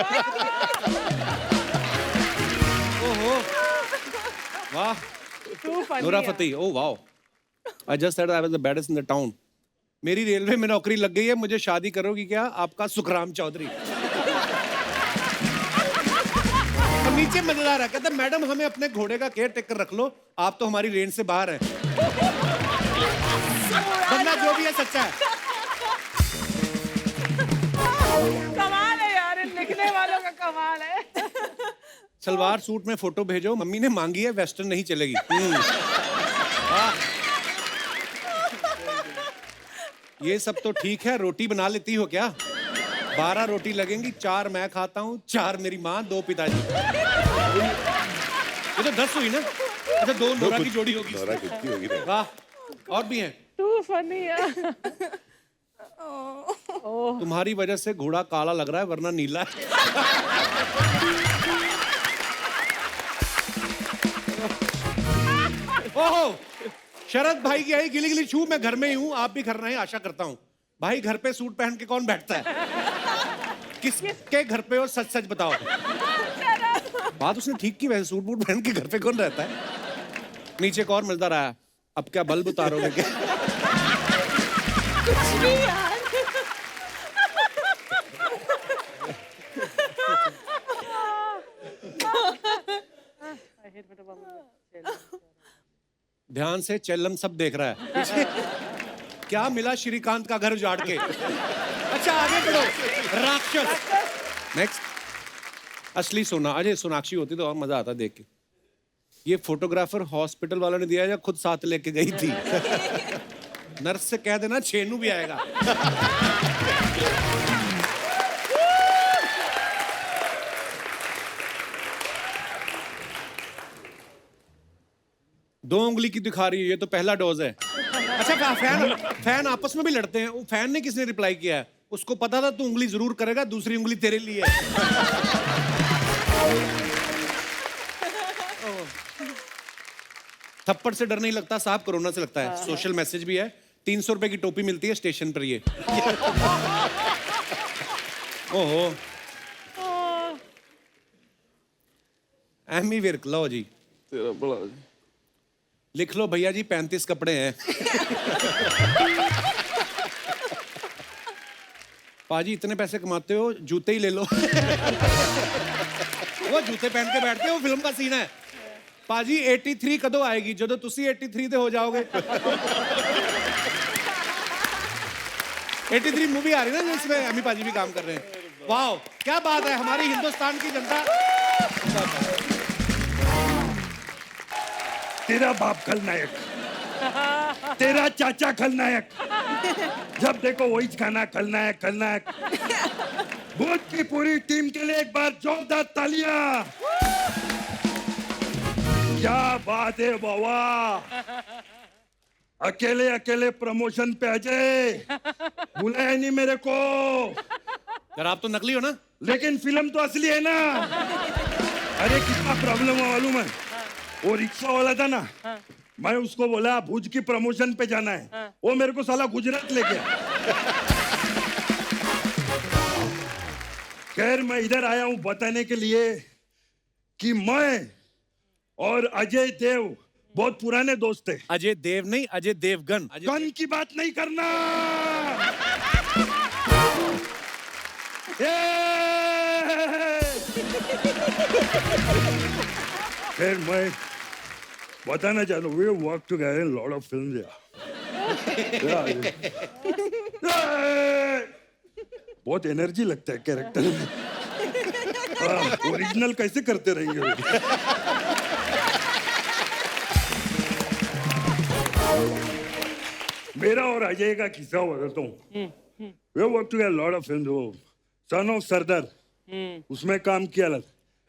ओहो, वाह, नूरा फतेही, ओह वाह। I just said I was the baddest in the town. मेरी रेलवे में नौकरी लग गई है, मुझे शादी करोगी क्या? आपका सुखराम चौधरी। और नीचे मजेदार है, कहता मैडम हमें अपने घोड़े का केयर टेकर रख लो, आप तो हमारी रेंज से बाहर हैं। बंदा जो भी है सच्चा है। कमाल है यार, इन लिखने वालों का कमाल है। सलवार सूट में फोटो भेजो, मम्मी ने मांगी है, वेस्टर्न नहीं चलेगी। ये सब तो ठीक है, रोटी बना लेती हो क्या? 12 रोटी लगेंगी, 4 मैं खाता हूँ, 4 मेरी माँ, 2 पिताजी। ये तो 10 हुई ना। अच्छा, 2 नोरा की जोड़ी होगी। नोरा कितनी होगी ना? वाह, और भी हैं। टू फनी है। तुम्हारी वजह से घोड़ा काला लग रहा है, वरना नीला है। ओहो, शरद भाई की आई गिली गिली छू। मैं घर में ही हूँ, आप भी घर रहे हैं आशा करता हूँ। भाई घर पे सूट पहन के कौन बैठता है? किसके घर पे हो, सच सच बताओ। बात उसने ठीक की, वैसे सूट बूट पहन के घर पे कौन रहता है? नीचे एक और मिलता रहा है, अब क्या बल्ब उतारोगे क्या? कुछ भी यार। ध्यान से, चेल्लम सब देख रहा है पीछे। क्या मिला श्रीकांत का घर उजाड़ के? अच्छा आगे बढ़ो, राक्षस। नेक्स्ट, असली सोना। अजय सोनाक्षी होती तो और मजा आता देख के। ये फोटोग्राफर हॉस्पिटल वालों ने दिया या खुद साथ लेके गई थी? नर्स से कह देना छेनू भी आएगा। दो उंगली की दिखा रही है, ये तो पहला डोज है। अच्छा फैन आपस में भी लड़ते हैं। वो फैन ने किसने रिप्लाई किया है? उसको पता था तू उंगली जरूर करेगा, दूसरी उंगली तेरे लिए है। थप्पड़ से डर नहीं लगता साहब, कोरोना से लगता है। सोशल मैसेज भी है, 300 रुपए की टोपी मिलती है स्टेशन पर। ये ओहो, एमी विर्क, लो जी तेरा बड़ा लिख लो भैया जी, 35 कपड़े हैं। पाजी इतने पैसे कमाते हो, जूते ही ले लो। वो जूते पहन के बैठते हो, फिल्म का सीन है। पाजी 83 कदों आएगी, जो तुसी 83 ते हो जाओगे। 83 मूवी आ रही है ना जिसमें अमी पाजी भी काम कर रहे हैं। वाह क्या बात है, हमारी हिंदुस्तान की जनता। तेरा बाप खलनायक, तेरा चाचा खलनायक, जब देखो वही खाना खलनायक खलनायक। भूत की पूरी टीम के लिए एक बार जोरदार तालियां। क्या बात है बाबा, अकेले अकेले प्रमोशन पे अजय, बुलाया नहीं मेरे को। यार आप तो नकली हो ना। लेकिन फिल्म तो असली है ना। अरे कितना प्रॉब्लम हुआ मालूम है? वो रिक्शा वाला था ना, मैं उसको बोला भुज की प्रमोशन पे जाना है, वो मेरे को साला गुजरात ले गया। खैर मैं इधर आया हूं बताने के लिए कि मैं और अजय देव बहुत पुराने दोस्त थे। अजय देव नहीं, अजय देवगन। गन की बात नहीं करना। खैर मैं बताना चाहता हूँ, we work together in a lot of films, yeah. बहुत एनर्जी लगता है कैरेक्टर में। ओरिजिनल कैसे करते रहेंगे वो? मेरा और अजय का किस्सा बताता हूँ। We work together a lot of films. वो सन ऑफ सरदार, उसमें काम किया था।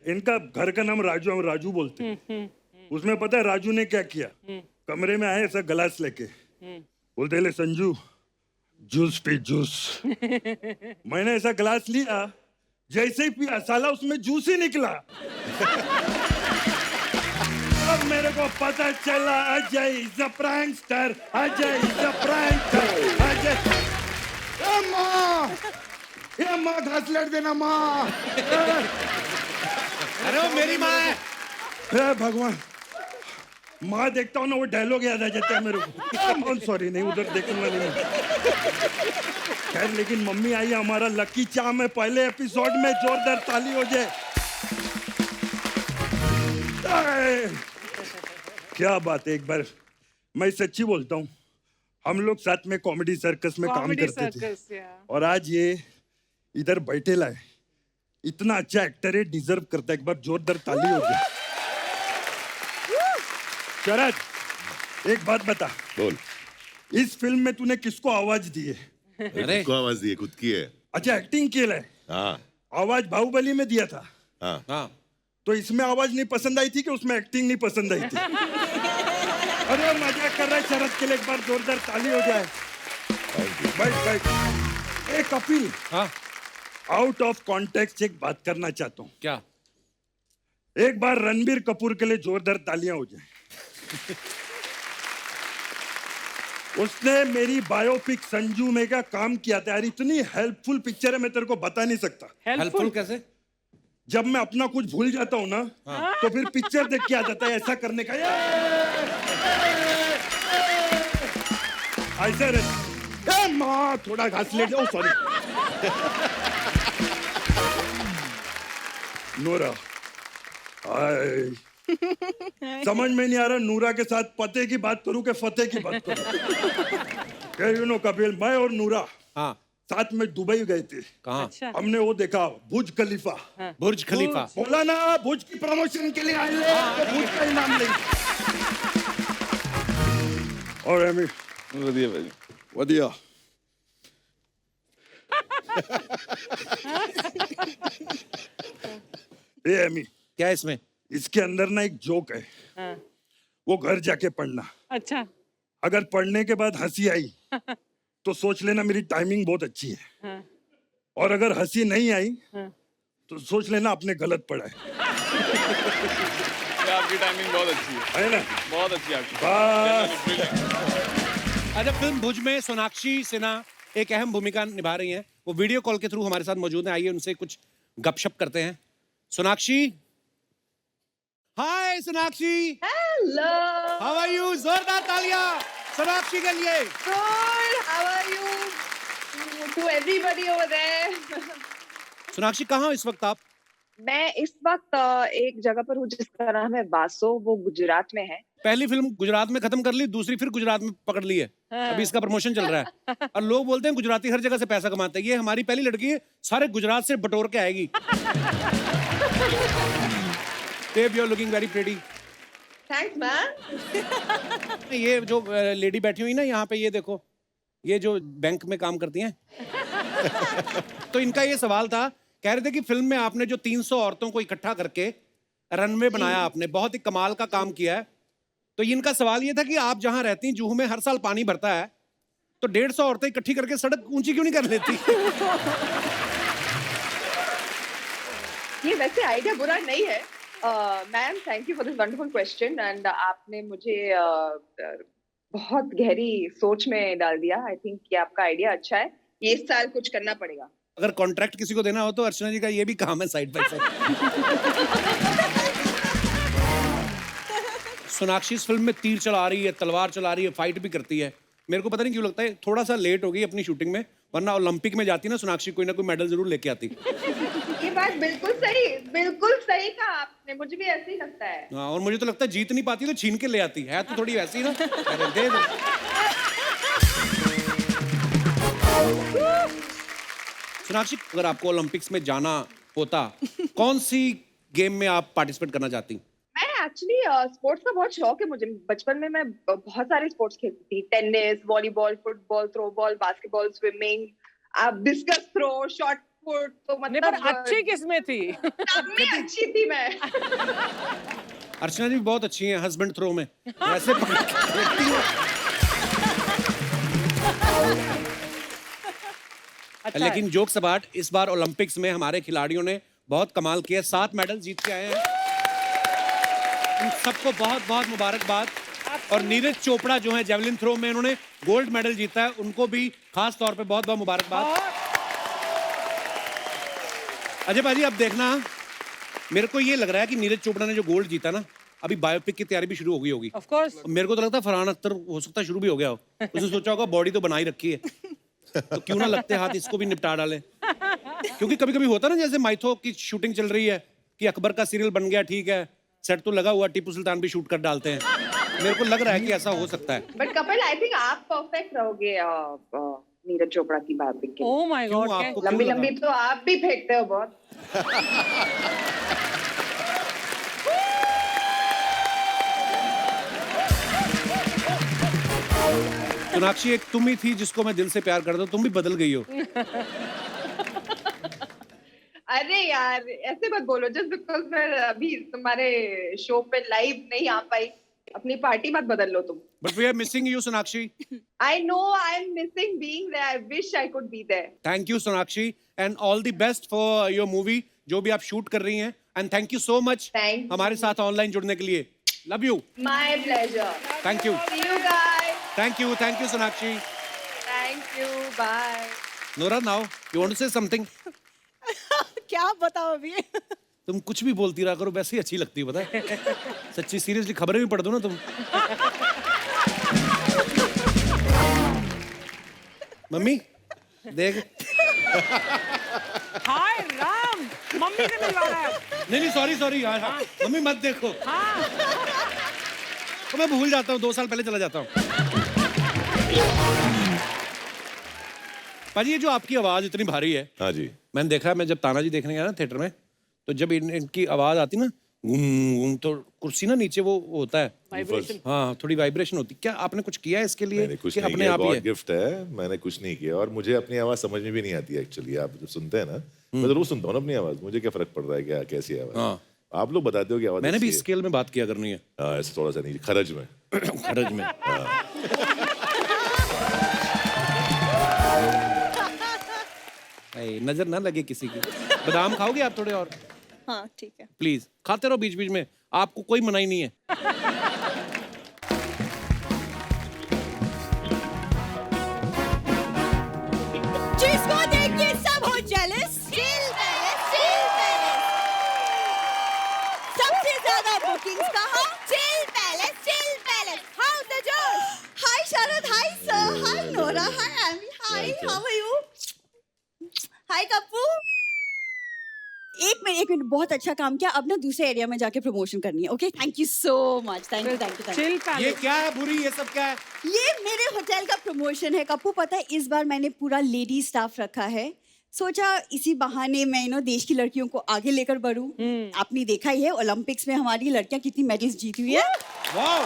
इनका घर का नाम राजू, हम राजू बोलते हैं। उसमें पता है राजू ने क्या किया? कमरे में आए ऐसा गिलास लेके, बोलते ले संजू जूस पी जूस। मैंने ऐसा गिलास लिया, जैसे ही पिया साला उसमें जूस ही निकला। अब मेरे को पता चला Ajay is a prankster, Ajay is a prankster, Ajay. ये माँ घास लड़ देना माँ। अरे वो मेरी माँ है। हे भगवान, माँ देखता हूँ ना वो डायलॉग याद आ जाता है मेरे को। सॉरी नहीं, उधर देखूंगा नहीं। खैर लेकिन मम्मी आई हमारा लकी चाम है पहले एपिसोड में, जोरदार ताली हो जाए। क्या बात है, एक बार मैं सच्ची बोलता हूँ, हम लोग साथ में कॉमेडी सर्कस में काम करते थे, और आज ये इधर बैठे लाए। इतना अच्छा एक्टर है, डिजर्व करता है। एक बार जोरदार ताली हो जाए। शरद एक बात बता, बोल। इस फिल्म में तूने किसको आवाज दी है? अरे खुद को आवाज दी है, खुद की है। अच्छा एक्टिंग केलं है। हाँ आवाज बाहुबली में दिया था, हाँ हाँ, तो इसमें आवाज नहीं पसंद आई थी कि उसमें एक्टिंग नहीं पसंद आई थी? अरे मजाक कर रहा है शरद के लिए, एक बार जोरदार ताली हो जाए। बैठ बैठ। ए कपिल, हाँ आउट ऑफ कॉन्टेक्स्ट एक बात करना चाहता हूँ। क्या? एक बार रणबीर कपूर के लिए जोरदार तालियां हो जाए। उसने मेरी बायोपिक संजू में क्या काम किया था यार, इतनी हेल्पफुल पिक्चर है, मैं तेरे को बता नहीं सकता। हेल्पफुल कैसे? जब मैं अपना कुछ भूल जाता हूँ ना, तो फिर पिक्चर देख के आ जाता है ऐसा करने का। ऐसा रे माँ, थोड़ा घास ले जाओ, सॉरी। नूरा, हाय। समझ में नहीं आ रहा नूरा के साथ पते की बात करूं कि फतेह की बात करूं। यू नो कपिल, मैं और नूरा हाँ, साथ में दुबई गए थे। कहाँ? अच्छा। हमने वो देखा बुर्ज खलीफा। बुर्ज खलीफा। बोला ना बुर्ज की प्रमोशन के लिए आए हैं, तो बुर्ज का इनाम लेंगे। और एमी वधिया भाई। वधिया। ए एमी, क्या है इसमें? इसके अंदर ना एक जोक है, हाँ, वो घर जाके पढ़ना। अच्छा। अगर पढ़ने के बाद हंसी आई तो सोच लेना मेरी टाइमिंग बहुत अच्छी है, हाँ, और अगर हंसी नहीं आई हाँ। तो सोच लेना आपने गलत पढ़ा है। आपकी टाइमिंग बहुत अच्छी है ना? बहुत अच्छी है आपकी। बस अच्छा, फिल्म भुज में सोनाक्षी सिन्हा एक अहम भूमिका निभा रही हैं। वो वीडियो कॉल के थ्रू हमारे साथ मौजूद हैं। आइए उनसे कुछ गपशप करते हैं। Sonakshi, hi Sonakshi. Hello. How are you? जोरदार तालियां सोनाक्षी के लिए। Good. How are you? To everybody over there. Sonakshi, कहाँ हो इस वक्त आप? मैं इस वक्त एक जगह पर हूँ जिसका नाम है वासो, वो गुजरात में है। पहली फिल्म गुजरात में खत्म कर ली, दूसरी फिर गुजरात में पकड़ ली है। अभी इसका प्रमोशन चल रहा है और लोग बोलते हैं गुजराती हर जगह से पैसा कमाते हैं। ये हमारी पहली लड़की है, सारे गुजरात से बटोर के आएगी। Babe, you're looking very pretty. Thanks, man. ये जो लेडी बैठी हुई ना यहाँ पे, ये देखो, ये जो बैंक में काम करती हैं। तो इनका ये सवाल था, कह रहे थे कि फिल्म में आपने जो 300 औरतों को इकट्ठा करके रनवे बनाया, आपने बहुत ही कमाल का काम किया है। तो इनका सवाल ये था कि आप जहाँ रहती हैं जूहू में हर साल पानी भरता है, तो 150 औरतें इकट्ठी करके सड़क ऊंची क्यों नहीं कर लेती? ये वैसे आइडिया बुरा नहीं है। Ma'am, thank you for this wonderful question, and आपने मुझे बहुत गहरी सोच में डाल दिया। आई थिंक ये आपका आइडिया अच्छा है, ये इस साल कुछ करना पड़ेगा। अगर कॉन्ट्रैक्ट किसी को देना हो तो अर्चना जी का ये भी काम है साइड बाय साइड। सोनाक्षी इस फिल्म में तीर चला रही है, तलवार चला रही है, फाइट भी करती है। मेरे को पता नहीं क्यों लगता है थोड़ा सा लेट हो गई अपनी शूटिंग में, वरना ओलंपिक में जाती ना सोनाक्षी, कोई ना कोई मेडल जरूर लेके आती। ये बात बिल्कुल सही कहा आपने, मुझे भी ऐसे ही लगता है। हाँ, और मुझे तो लगता है जीत नहीं पाती तो छीन के ले आती है, तो थोड़ी वैसी ना। अरे दे दे। सोनाक्षी, अगर आपको ओलंपिक्स में जाना होता, कौन सी गेम में आप पार्टिसिपेट करना चाहती? मैं एक्चुअली स्पोर्ट्स का बहुत शौक है मुझे। बचपन में मैं बहुत सारे स्पोर्ट्स खेलती थी, tennis, volleyball, football, throw ball, basketball, swimming, discus throw, shot put. तो नहीं, पर मतलब अच्छी किसमें थी? सब में अच्छी थी मैं। अर्चना जी भी बहुत अच्छी हैं हस्बैंड थ्रो में, ऐसे पकड़ के फेंकती हैं। अच्छा, लेकिन जोक्स अपार्ट, इस बार ओलंपिक्स में हमारे खिलाड़ियों ने बहुत कमाल किया, 7 मेडल जीत के आए हैं। इन सबको बहुत बहुत मुबारकबाद। और नीरज चोपड़ा जो है जेवलिन थ्रो में, उन्होंने गोल्ड मेडल जीता है, उनको भी खास तौर पे बहुत बहुत मुबारकबाद। अजय भाजी, अब देखना, मेरे को ये लग रहा है कि नीरज चोपड़ा ने जो गोल्ड जीता ना, अभी बायोपिक की तैयारी भी शुरू हो गई होगी। Of course. मेरे को तो लगता है फरहान अख्तर हो सकता है शुरू भी हो गया हो। उसने सोचा होगा बॉडी तो बनाई रखी है, तो क्यों ना लगते हाथ इसको भी निपटा डाले। क्योंकि कभी कभी होता ना, जैसे माइथो की शूटिंग चल रही है कि अकबर का सीरियल बन गया, ठीक है, सेट तो लगा हुआ, टीपू सुल्तान भी शूट कर डालते हैं। मेरे को लग रहा है कि ऐसा हो सकता है। बट कपिल, आई थिंक आप परफेक्ट रहोगे नीरज चोपड़ा की बात के। ओह माय क्यों गॉड, आपको लंबी क्यों लगा? लंबी तो आप भी फेंकते हो बहुत। सोनाक्षी, एक तुम ही थी जिसको मैं दिल से प्यार करता हूँ, तुम भी बदल गई हो। अरे यार, ऐसे मत बोलो। जस्ट बिकॉज मैं अभी तुम्हारे शो पे लाइव नहीं आ पाई, अपनी पार्टी मत बदल लो तुम। But we are missing you Sonakshi. I know I am missing being there. I wish I could be there. Thank you Sonakshi, and all the best for your movie जो भी आप शूट कर रही हैं, and thank you so much Thank you. हमारे साथ online जुड़ने के लिए। Love you. My pleasure. Thank you. See you guys. Thank you, Sonakshi. Thank you. Bye. Nora, now you want to say something? क्या बताओ अभी? तुम कुछ भी बोलती रहा करो, वैसे ही अच्छी लगती है, पता है? सच्ची सीरियसली खबरें भी पढ़ दो ना तुम। मम्मी देख। हाय राम, मम्मी से मिलवा रहा है। नहीं सॉरी यार। हाँ। मम्मी मत देखो। हाँ। तो मैं भूल जाता हूँ, 2 साल पहले चला जाता हूँ। पाजी, ये जो आपकी आवाज इतनी भारी है। हाँ जी। मैंने देखा, मैं जब तानाजी देखने गया ना थिएटर में, तो जब इनकी आवाज आती ना गूं, तो कुर्सी ना नीचे वो होता है वाइब्रेशन। हाँ, थोड़ी वाइब्रेशन होती। क्या आपने कुछ किया है इसके लिए? मैंने कुछ कि नहीं अपने किया, आप ही गॉड है? गिफ्ट है। मैंने कुछ नहीं किया और मुझे अपनी आवाज समझ में भी नहीं आती है एक्चुअली। आप जब सुनते हैं ना, मैं जरूर सुनता हूँ ना अपनी आवाज, मुझे क्या फर्क पड़ रहा है क्या कैसी आवाज। हाँ। आप लोग बताते हो कि आवाज मैंने भी ऐसी है। स्केल में बात किया करनी है। हाँ, ऐसे थोड़ा सा नहीं, खरज में। खरज में। नजर ना लगे किसी की। बादाम खाओगे आप थोड़े और? हाँ ठीक है। प्लीज खाते रहो बीच बीच में, आपको कोई मनाही नहीं है। जिसको देख के सब हो जेलस। Chill palace. सबसे ज्यादा बुकिंग्स कहाँ? Chill palace. हाउ द जोश? Hi Sharad, hi sir, hi Nora, hi Ammy, hi how are you? Hi Kappu. एक मिनट, बहुत अच्छा काम किया। अब ना दूसरे एरिया में जाके प्रमोशन करनी है। Okay, thank you so much. Thank you. Chill ये पैलेस। क्या है बुरी, ये सब क्या है? ये मेरे होटल का प्रमोशन है कप्पू। पता है, इस बार मैंने पूरा लेडी स्टाफ रखा है। सोचा इसी बहाने मैं देश की लड़कियों को आगे लेकर बढ़ूं। आपने देखा ही है ओलंपिक्स में हमारी लड़कियां कितनी मेडल्स जीती हुई है। वाओ।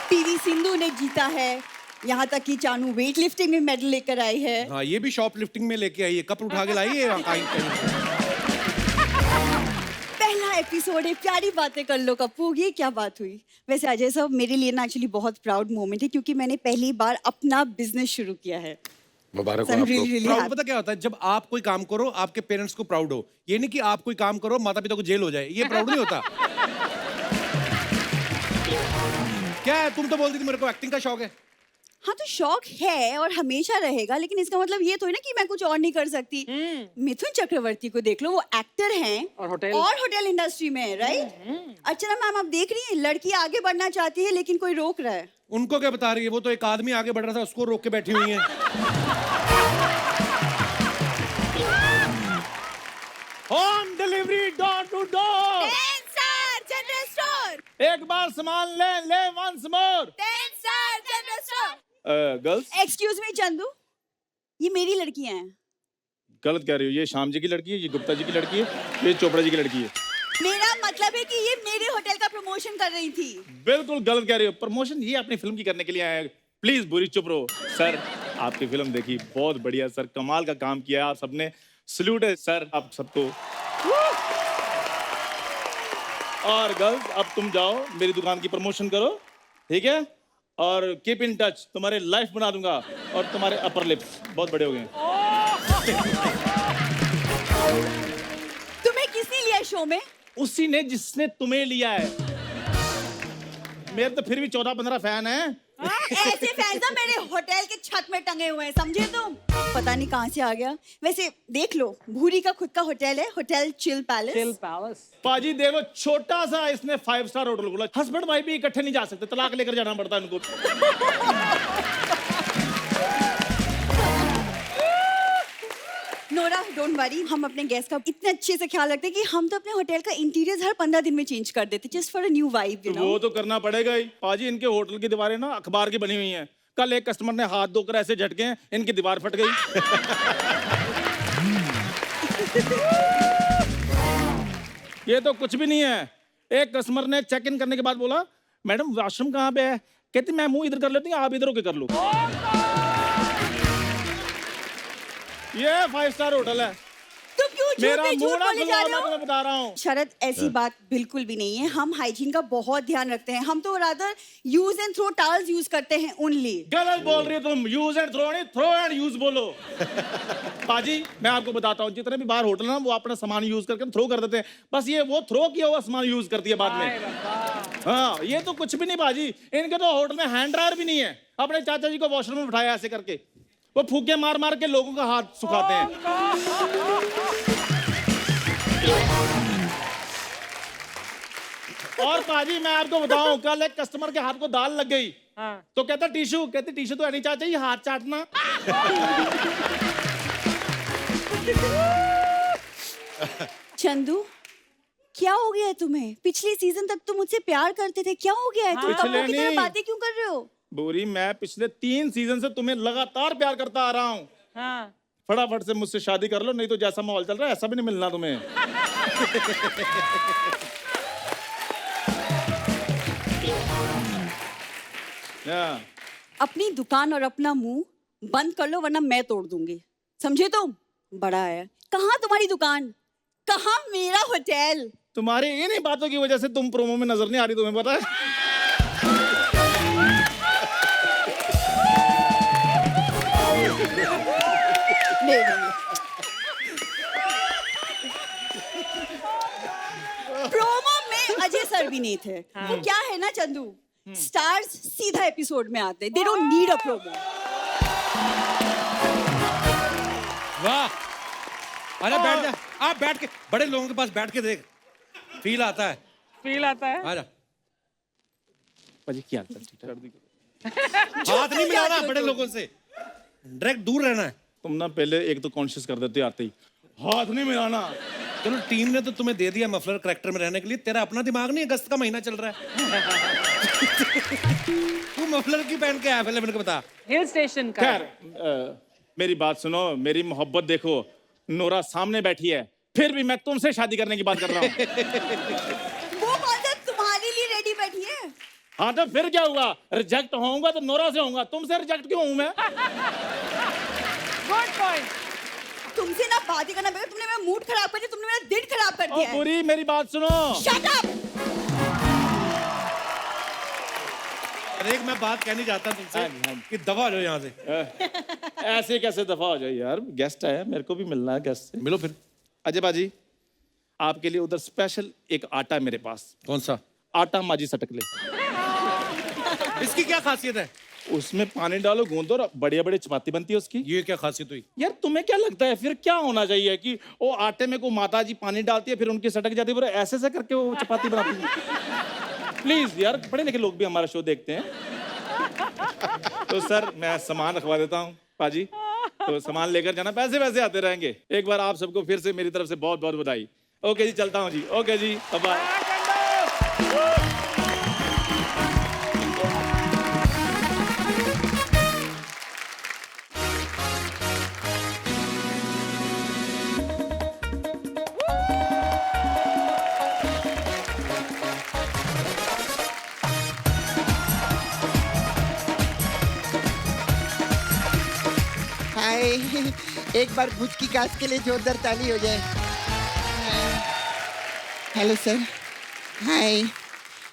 पीवी सिंधु ने जीता है, यहाँ तक कि चानू वेट लिफ्टिंग में मेडल लेकर आई है। हाँ, ये भी शॉप लिफ्टिंग में लेके आई है, कप उठा के लाई है कहीं। पहला एपिसोड है, प्यारी बातें कर लो कप्पू। ये क्या बात हुई? वैसे अजय साहब, मेरे लिए ना एक्चुअली बहुत प्राउड मोमेंट है, क्योंकि मैंने पहली बार अपना बिजनेस शुरू किया है। मुबारक So हो I'm आपको। really, really proud happy. पता क्या होता है? जब आप कोई काम करो, आपके पेरेंट्स को प्राउड हो। ये नहीं कि आप कोई काम करो, माता पिता को जेल हो जाए, ये प्राउड नहीं होता। क्या है, तुम तो बोलती थी मेरे को एक्टिंग का शौक है। हाँ तो शौक है और हमेशा रहेगा, लेकिन इसका मतलब ये तो है ना कि मैं कुछ और नहीं कर सकती। मिथुन चक्रवर्ती को देख लो, वो एक्टर हैं और होटल इंडस्ट्री में है, राइट? अर्चना मैम, आप देख रही हैं, लड़की आगे बढ़ना चाहती है लेकिन कोई रोक रहा है। उनको क्या बता रही है? वो तो एक आदमी आगे बढ़ रहा था, उसको रोक के बैठी हुई है। Home delivery door to door. General store. एक बार सामान ले once more. General store. Girls, excuse me Chandu, ये मेरी लड़कियां हैं। गलत कह रही हो। ये श्याम जी की लड़की है, ये गुप्ता जी की लड़की है, ये चोपड़ा जी की लड़की है। मेरा मतलब है कि ये मेरे होटल का प्रमोशन कर रही थी। बिल्कुल गलत कह रही हो। प्रमोशन ये अपनी फिल्म की करने के लिए आया है। प्लीज बुरी चुप रहो। सर, आपकी फिल्म देखी, बहुत बढ़िया सर, कमाल का काम किया आप सबने। सल्यूट है सर आप सबको। और गर्ल्स, अब तुम जाओ मेरी दुकान की प्रमोशन करो, ठीक है? और कीप इन टच, तुम्हारे लाइफ बना दूंगा और तुम्हारे अपर लिप्स बहुत बड़े हो गए। तुम्हें किसने लिया शो में? उसी ने जिसने तुम्हें लिया है। मेरे तो फिर भी 14-15 फैन हैं। ऐसे फैंस ना मेरे होटल के छत में टंगे हुए हैं, समझे तुम? पता नहीं कहाँ से आ गया। वैसे देख लो, भूरी का खुद का होटल है, होटल चिल पैलेस। पाजी देखो, छोटा सा इसने 5 स्टार होटल खोला। हस्बैंड वाइफ भी इकट्ठे नहीं जा सकते, तलाक लेकर जाना पड़ता है उनको। नोरा, डोंट वरी, हम अपने गेस्ट का इतने अच्छे से ख्याल रखते हैं कि हम तो अपने होटल का इंटीरियर हर 15 दिन में चेंज कर देते, just for a new vibe, you know. वो तो करना पड़ेगा ही। पाजी, इनके होटल की दीवारें ना अखबार की बनी हुई हैं। कल एक कस्टमर ने हाथ धोकर ऐसे झटके हैं, इनकी दीवार फट गई। ये तो कुछ भी नहीं है। एक कस्टमर ने चेक इन करने के बाद बोला, मैडम वॉशरूम कहाँ पे है? कहती मैं मुंह इधर कर लेती हूँ, आप इधर होके कर लो। ये 5 स्टार होटल है। तुम क्यों झूठ मेरा पे झूठ मूड बोले जा रहे मैं हो? तुम्हें बता रहा हूँ। शरद, ऐसी बात बिल्कुल भी नहीं है। हम हाइजीन का बहुत ध्यान रखते हैं। हम तो rather use and throw towels use करते हैं ओनली। गलत बोल रही हो तुम। यूज एंड थ्रो नहीं, थ्रो एंड यूज बोलो। पाजी मैं आपको बताता हूँ, जितने भी बाहर होटल ना वो अपना सामान यूज करके थ्रो कर देते हैं। बस ये वो थ्रो किया हुआ सामान यूज करती है बाद में। हाँ, ये तो कुछ भी नहीं बाजी। इनके तो होटल में हैंड ड्रायर भी नहीं है। अपने चाचा जी को वॉशरूम में बिठाया ऐसे करके, वो फूके मार मार के लोगों का हाथ सुखाते हैं। और पाजी मैं आपको बताऊं, कल एक कस्टमर के हाथ को दाल लग गई। तो कहता टिश्यू, कहते टिश्यू तो नहीं चाचा जी, हाथ चाटना। चंदू, क्या हो गया है तुम्हें? पिछले सीजन तक तुम मुझसे प्यार करते थे, क्या हो गया है? तुम कब्बों की तरह नहीं। बातें क्यों कर रहे हो? बोरी, मैं पिछले 3 सीजन से तुम्हें लगातार प्यार करता आ रहा हूँ। फटाफट से मुझसे शादी कर लो, नहीं तो जैसा माहौल चल रहा है ऐसा भी नहीं मिलना तुम्हें। अपनी दुकान और अपना मुंह बंद कर लो, वरना मैं तोड़ दूंगी, समझे तुम? बड़ा है। कहाँ तुम्हारी दुकान, कहाँ मेरा होटल? तुम्हारी इन्हीं बातों की वजह से तुम प्रोमो में नजर नहीं आ रही, तुम्हें पता है? प्रोमो में अजय सर भी नहीं थे। वो क्या है ना चंदू, स्टार्स सीधा एपिसोड में आते, they don't need a promo. वाह, अरे बैठ जा, आप बैठ के, बड़े लोगों के पास बैठ के देख, फील आता है। फील आता है। आजा। पाजी क्या हाल चाल? हाथ नहीं मिलाना बड़े लोगों से, डायरेक्ट दूर रहना है। तुम ना पहले एक तो कॉन्शियस कर देते आते ही, हाथ नहीं मिलाना। चलो टीम ने तो तुम्हें दे दिया मफलर करैक्टर में रहने के लिए, तेरा अपना दिमाग नहीं, अगस्त का महीना चल रहा है। तू मफलर की पहन के आया पहले मेरे को बता। हिल स्टेशन का। खैर, मेरी बात सुनो, मेरी मोहब्बत देखो। नोरा सामने बैठी है, फिर भी मैं तुमसे शादी करने की बात कर रहा हूँ। वो बात तुम्हारे लिए रेडी बैठी है। हाँ तो फिर क्या हुआ? रिजेक्ट होऊंगा तो नोरा से होऊंगा, तुमसे रिजेक्ट क्यों हूं मैं? Good point. तुमसे ना बात ही करना बेटा, तुमने मेरा मूड खराब कर दिया, तुमने मेरा दिन खराब कर दिया है। बुरी, मेरी बात सुनो। Shut up. अरे एक मैं बात कहनी चाहता हूं तुमसे कि दफा हो जाओ यहाँ से। ऐसे कैसे दफा हो जाए यार, गेस्ट है, मेरे को भी मिलना है गेस्ट से। मिलो फिर। अजय बाजी, आपके लिए उधर स्पेशल एक आटा है मेरे पास। कौन सा आटा माजी सटक ले। इसकी क्या खासियत है? उसमें पानी डालो, गूंदो और बढ़िया बढ़िया चपाती बनती है उसकी। ये क्या खासियत हुई? यार तुम्हें क्या लगता है फिर क्या होना चाहिए कि वो आटे में को माता जी पानी डालती है, फिर उनकी सटक जाती है, फिर ऐसे ऐसे करके वो चपाती बनाती है। प्लीज यार, पढ़े लिखे लोग भी हमारा शो देखते हैं। तो सर मैं सामान रखवा देता हूँ पाजी, तो सामान लेकर जाना, पैसे वैसे आते रहेंगे। एक बार आप सबको फिर से मेरी तरफ से बहुत बहुत बधाई। ओके जी, चलता हूँ जी। ओके जी, बाय। हाय, एक बार भुज की कास्ट के लिए जोरदार ताली हो जाए। Hello sir. हाय,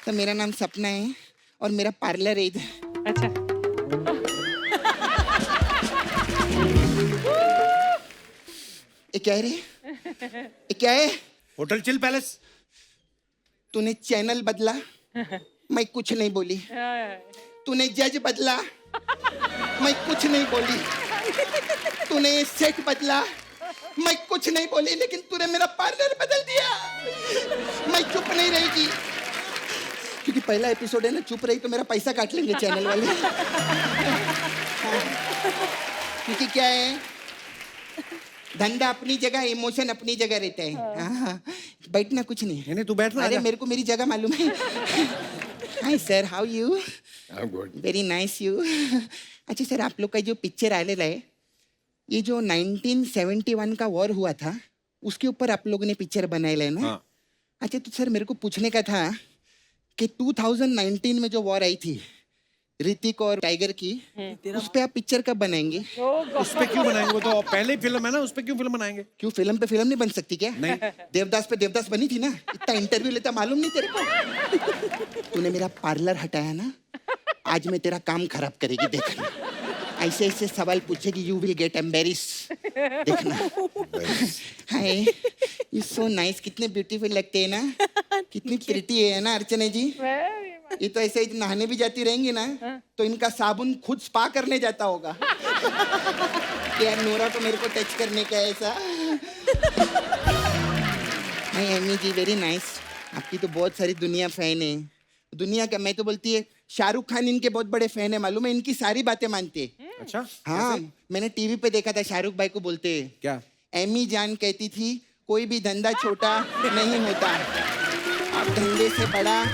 तो मेरा नाम सपना है और मेरा पार्लर है इधर। अच्छा। ये क्या है रे? ये क्या है? Hotel chill palace. तूने चैनल बदला, मैं कुछ नहीं बोली। तूने जज बदला, मैं कुछ नहीं बोली। तूने सेट बदला, मैं कुछ नहीं बोली, लेकिन तूने मेरा पार्लर बदल दिया। मैं चुप नहीं रहेगी, क्योंकि पहला एपिसोड है ना, चुप रही तो मेरा पैसा काट लेंगे चैनल वाले। क्योंकि क्या है, धंधा अपनी जगह, इमोशन अपनी जगह रहता है। हाँ, बैठना कुछ नहीं। नहीं तू बैठना। अरे मेरे को मेरी जगह मालूम है। Hi sir, how you? I am good. Very nice you. अच्छा सर, आप लोग का जो पिक्चर आलेला है, ये जो 1971 का वॉर हुआ था, उसके ऊपर आप लोगों ने पिक्चर बनाया है ना? हाँ। अच्छा तो सर मेरे को पूछने का था कि 2019 में जो वॉर आई थी, ऋतिक और टाइगर की, उस पे आप पिक्चर कब बनाएंगे? उस पे क्यों बनाएंगे? वो तो पहले फिल्म है ना, उस पे क्यों फिल्म बनाएंगे? क्यों फिल्म पे फिल्म नहीं बन सकती क्या? नहीं। देवदास पे देवदास बनी थी ना, इतना इंटरव्यू लेता मालूम नहीं तेरे को? तूने मेरा पार्लर हटाया ना, आज मैं तेरा काम खराब करेगी देखना। ऐसे ऐसे सवाल पूछेगी, यू विल गेट एम्बेरिस, देखना। हाय, यू सो नाइस, कितने ब्यूटीफुल लगते हैं ना, कितनी प्रिटी है ना अर्चना जी। ये तो ऐसे ही नहाने भी जाती रहेंगी ना, तो इनका साबुन खुद स्पा करने जाता होगा। यार नोरा तो मेरे को टच करने का है ऐसा। हाय एमी जी, वेरी नाइस। आपकी तो बहुत सारी दुनिया फैन है। दुनिया का, मैं तो बोलती है शाहरुख खान इनके बहुत बड़े फैन है, मालूम है, इनकी सारी बातें मानते हैं। अच्छा, हाँ, मैंने टीवी पे देखा था, शाहरुख भाई को बोलते हैं क्या? एमी जान कहती थी कोई भी धंधा छोटा नहीं होता और धंधे से बड़ा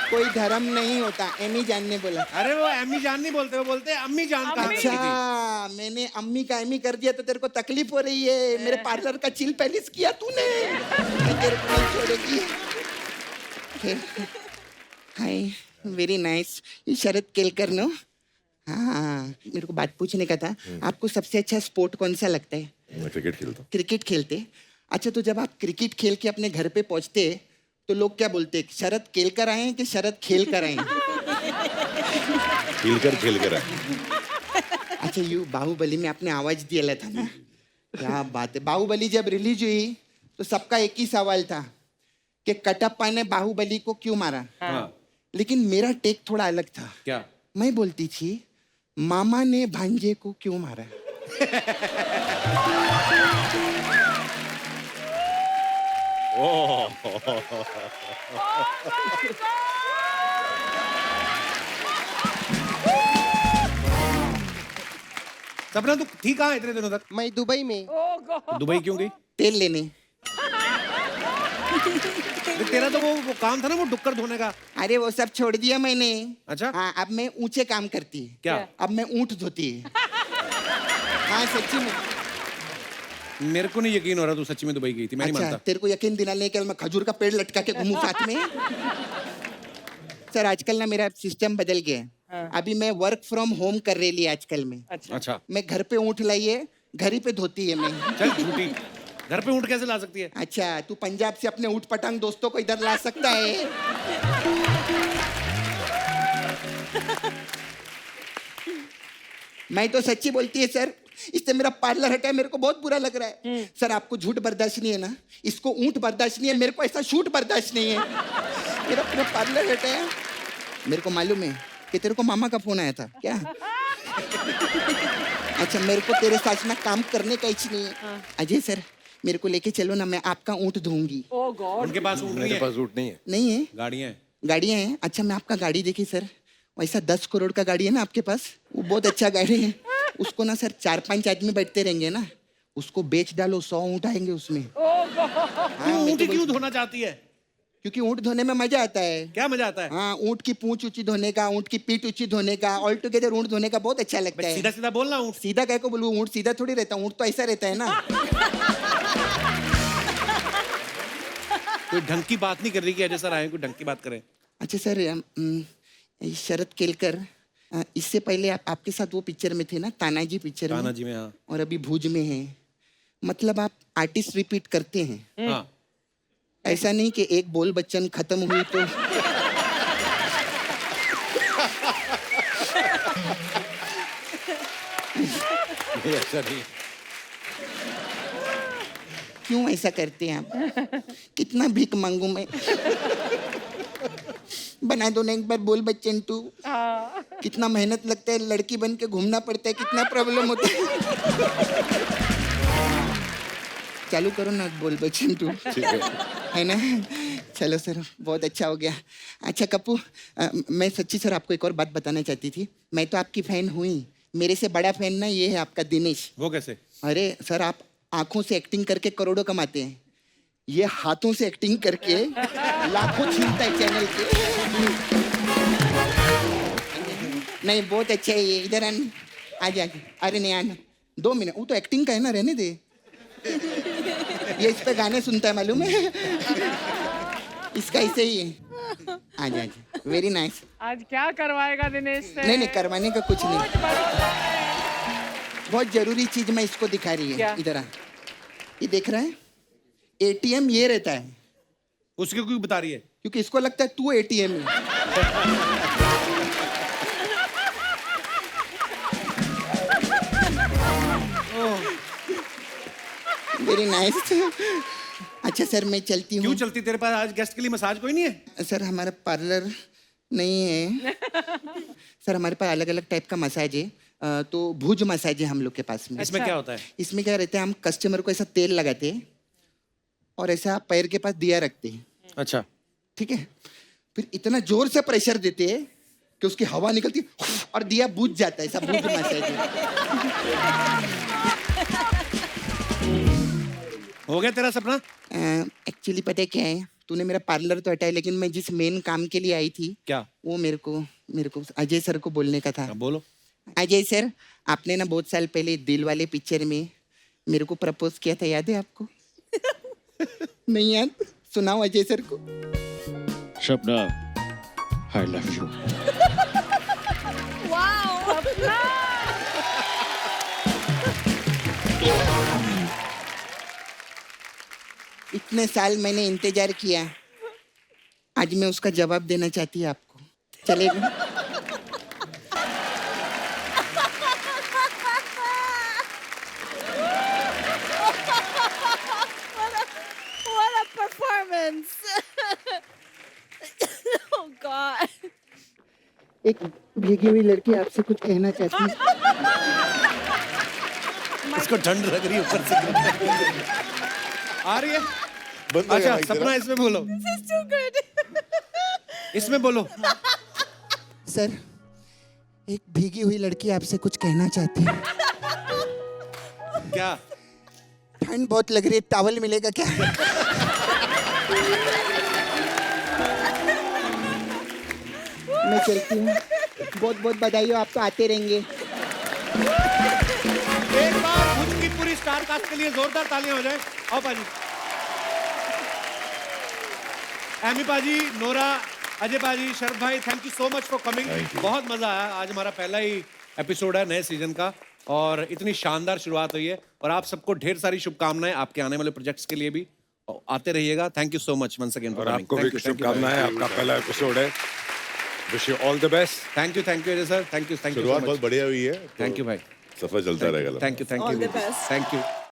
कोई धर्म नहीं होता। एमी जान ने बोला। अरे वो अम्मी जान नहीं बोलते, वो बोलते हैं अम्मी जान का। अच्छा, मैंने अम्मी का एमी कर दिया तो तेरे को तकलीफ हो रही है। मेरे पार्लर का चिल पैलेस किया तूने, मैं तेरे को नहीं छोड़ेगी। हाय, वेरी नाइस। ये शरद केलकर नो? हाँ, मेरे को बात पूछने का था, आपको सबसे अच्छा स्पोर्ट कौन सा लगता है? मैं क्रिकेट खेलता हूँ। क्रिकेट खेलते? अच्छा, तो जब आप क्रिकेट खेल के अपने घर पे पहुंचते तो लोग क्या बोलते हैं, शरद खेल कर आए हैं कि शरद खेल कर आए हैं? खेल कर अच्छा, यू बाहुबली में आपने आवाज दिया था ना, क्या बात है। बाहुबली जब रिलीज हुई तो सबका एक ही सवाल था कि कटप्पा ने बाहुबली को क्यों मारा। हाँ। लेकिन मेरा टेक थोड़ा अलग था। क्या? मैं बोलती थी मामा ने भांजे को क्यों मारा। सपना तू थी कहाँ इतने दिनों तक? मैं दुबई में। दुबई क्यों गई? तेल लेने। तेरा तो वो काम था ना, वो डुक्कर धोने का। अरे वो सब छोड़ दिया मैंने। अच्छा? हाँ, अब मैं ऊंचे काम करती है। क्या? अब मैं ऊंट धोती है। हाँ, सच्ची में। मेरे को नहीं यकीन हो रहा तू सच्ची में दुबई गई थी। मैं नहीं अच्छा, मानता। तेरे को यकीन दिलाने के लिए मैं खजूर का पेड़ लटका के घूमूं साथ में? सर, आजकल ना मेरा सिस्टम बदल गया है। अभी मैं वर्क फ्रॉम होम कर रही है आजकल में। अच्छा, मैं घर पे ऊँट लाइए, घर ही पे धोती है मैं। चल झूठी, घर पे ऊँट कैसे ला सकती है? अच्छा, तू पंजाब से अपने ऊँट पटांग दोस्तों को इधर ला सकता है? मैं तो सच्ची बोलती है सर, इससे मेरा पार्लर हटा है, मेरे को बहुत बुरा लग रहा है। सर, आपको झूठ बर्दाश्त नहीं है ना, इसको ऊँट बर्दाश्त नहीं है, मेरे को ऐसा शूट बर्दाश्त नहीं है। मेरा पूरा पार्लर हटा है। मेरे को मालूम है कि तेरे को मामा का फोन आया था क्या? अच्छा, मेरे को तेरे साथ ना काम करने का इच्छा नहीं है। अजय सर, मेरे को लेके चलो ना, मैं आपका ऊँट धोऊंगी। उनके पास ऊँट नहीं मेरे है? पास ऊँट नहीं है। नहीं है? गाड़ियाँ हैं। गाड़ियाँ हैं? अच्छा, मैं आपका गाड़ी देखी सर, वैसा 10 करोड़ का गाड़ी है ना आपके पास, वो बहुत अच्छा गाड़ी है। उसको ना सर 4-5 आदमी बैठते रहेंगे ना, उसको बेच डालो, 100 ऊँट आएंगे उसमें। तू ऊँट ही क्यों धोना चाहती है? क्योंकि ऊँट धोने में मजा आता है। क्या मजा आता है? हाँ, ऊँट की पूंछ ऊंची धोने का, ऊँट की पीठ ऊंची धोने का, ऑल टुगेदर ऊँट धोने का बहुत अच्छा लगता है। सीधा सीधा बोलना ऊँट। सीधा कह को बोलूं? ऊँट सीधा थोड़ी रहता, ऊँट तो ऐसा रहता है ना। कोई ढंग की बात नहीं कर रही कि अजय सर आए, कोई ढंग की बात करें। अच्छा सर, शरद केलकर, इससे पहले आपके साथ वो पिक्चर में थे ना, तानाजी पिक्चर में। तानाजी में, हाँ। और अभी भूज में है, मतलब आप आर्टिस्ट रिपीट करते हैं? हाँ। ऐसा नहीं कि एक बोल बच्चन खत्म हुई तो ऐसा नहीं। क्यों ऐसा करते हैं आप? कितना भीख मांगू मैं? बना दो ना एक बार बोल बच्चन टू। कितना मेहनत लगता है, लड़की बन के घूमना पड़ता है, कितना प्रॉब्लम होता है। चालू करो ना बोल बच्चन टू, है ना? चलो सर, बहुत अच्छा हो गया। अच्छा कप्पू, मैं सच्ची सर आपको एक और बात बताना चाहती थी। मैं तो आपकी फैन हुई, मेरे से बड़ा फैन ना ये है आपका दिनेश। वो कैसे? अरे सर, आप आंखों से एक्टिंग करके करोड़ों कमाते हैं, ये हाथों से एक्टिंग करके लाखों छीनता है चैनल के। नहीं, बहुत अच्छा है ये। इधर आना, आ जा। अरे नहीं, आना 2 मिनट। वो तो एक्टिंग का है ना, रहने दे। ये इस पे गाने सुनता है मालूम है, इसका ऐसे ही है। आ जा। Very nice. आज क्या करवाएगा दिनेश से? नहीं नहीं, करवाने का कुछ नहीं, कुछ भरोसा नहीं। बहुत जरूरी चीज मैं इसको दिखा रही क्या? है। इधर आ, ये देख रहा है, एटीएम ये रहता है, उसके क्यों बता रही है? क्योंकि इसको लगता है तू एटीएम है। Very nice. अच्छा सर, मैं चलती क्यों हूँ। चलती? तेरे पास आज गेस्ट के लिए मसाज कोई नहीं है? सर हमारा पार्लर नहीं है। सर हमारे पास अलग अलग टाइप का मसाज है। तो भुज मसाज है हम लोग के पास में। इसमें क्या होता है? इसमें क्या रहता है, हम कस्टमर को ऐसा तेल लगाते हैं और ऐसा पैर के पास दिया रखते हैं, अच्छा। ठीक है, फिर इतना जोर से प्रेशर देते हैं कि उसकी हवा निकलती है और दिया बुझ जाता है। ऐसा भुज मसाज है। हो गया तेरा सपना? एक्चुअली पता है क्या है, तूने मेरा पार्लर तो हटाया, लेकिन मैं जिस मेन काम के लिए आई थी, क्या? वो मेरे को अजय सर को बोलने का था। अब बोलो। अजय सर, आपने ना बहुत साल पहले दिल वाले पिक्चर में मेरे को प्रपोज किया था, याद है आपको? नहीं याद? सुनाओ अजय सर को। Shabana, I love you. इतने साल मैंने इंतजार किया, आज मैं उसका जवाब देना चाहती हूँ आपको, चलेगा? What a performance! Oh God! एक भीगी हुई लड़की आपसे कुछ कहना चाहती है। इसको ठंड लग रही है ऊपर से। आ रही है? बंद हो गया अच्छा, माइक सपना तेरा। इसमें बोलो। This is too good. इसमें बोलो। सर, एक भीगी हुई लड़की आपसे कुछ कहना चाहती है। क्या? ठंड बहुत लग रही है, टॉवल मिलेगा क्या? मैं चलती हूँ, बहुत बहुत बधाई हो, आप तो आते रहेंगे। एक बार भुज की पूरी स्टार कास्ट के लिए जोरदार तालियां हो जाए। आओ पाजी। एमी पाजी, नोरा, अजय पाजी, शरद भाई, thank you so much for coming. Thank you. बहुत मजा आया। आज हमारा पहला ही एपिसोड है नए सीजन का और इतनी शानदार शुरुआत हुई है और आप सबको ढेर सारी शुभकामनाएं आपके आने वाले प्रोजेक्ट्स के लिए भी। और आते रहिएगा। Thank you so much once again और आपको भी शुभकामनाएं, आपका पहला एपिसोड है। Wish you all the best. Thank you Ajay sir. Thank you शुरुआत बहुत बढ़िया हुई है, थैंक यू भाई। सफर चलता रहेगा। Thank you All the best. Thank you.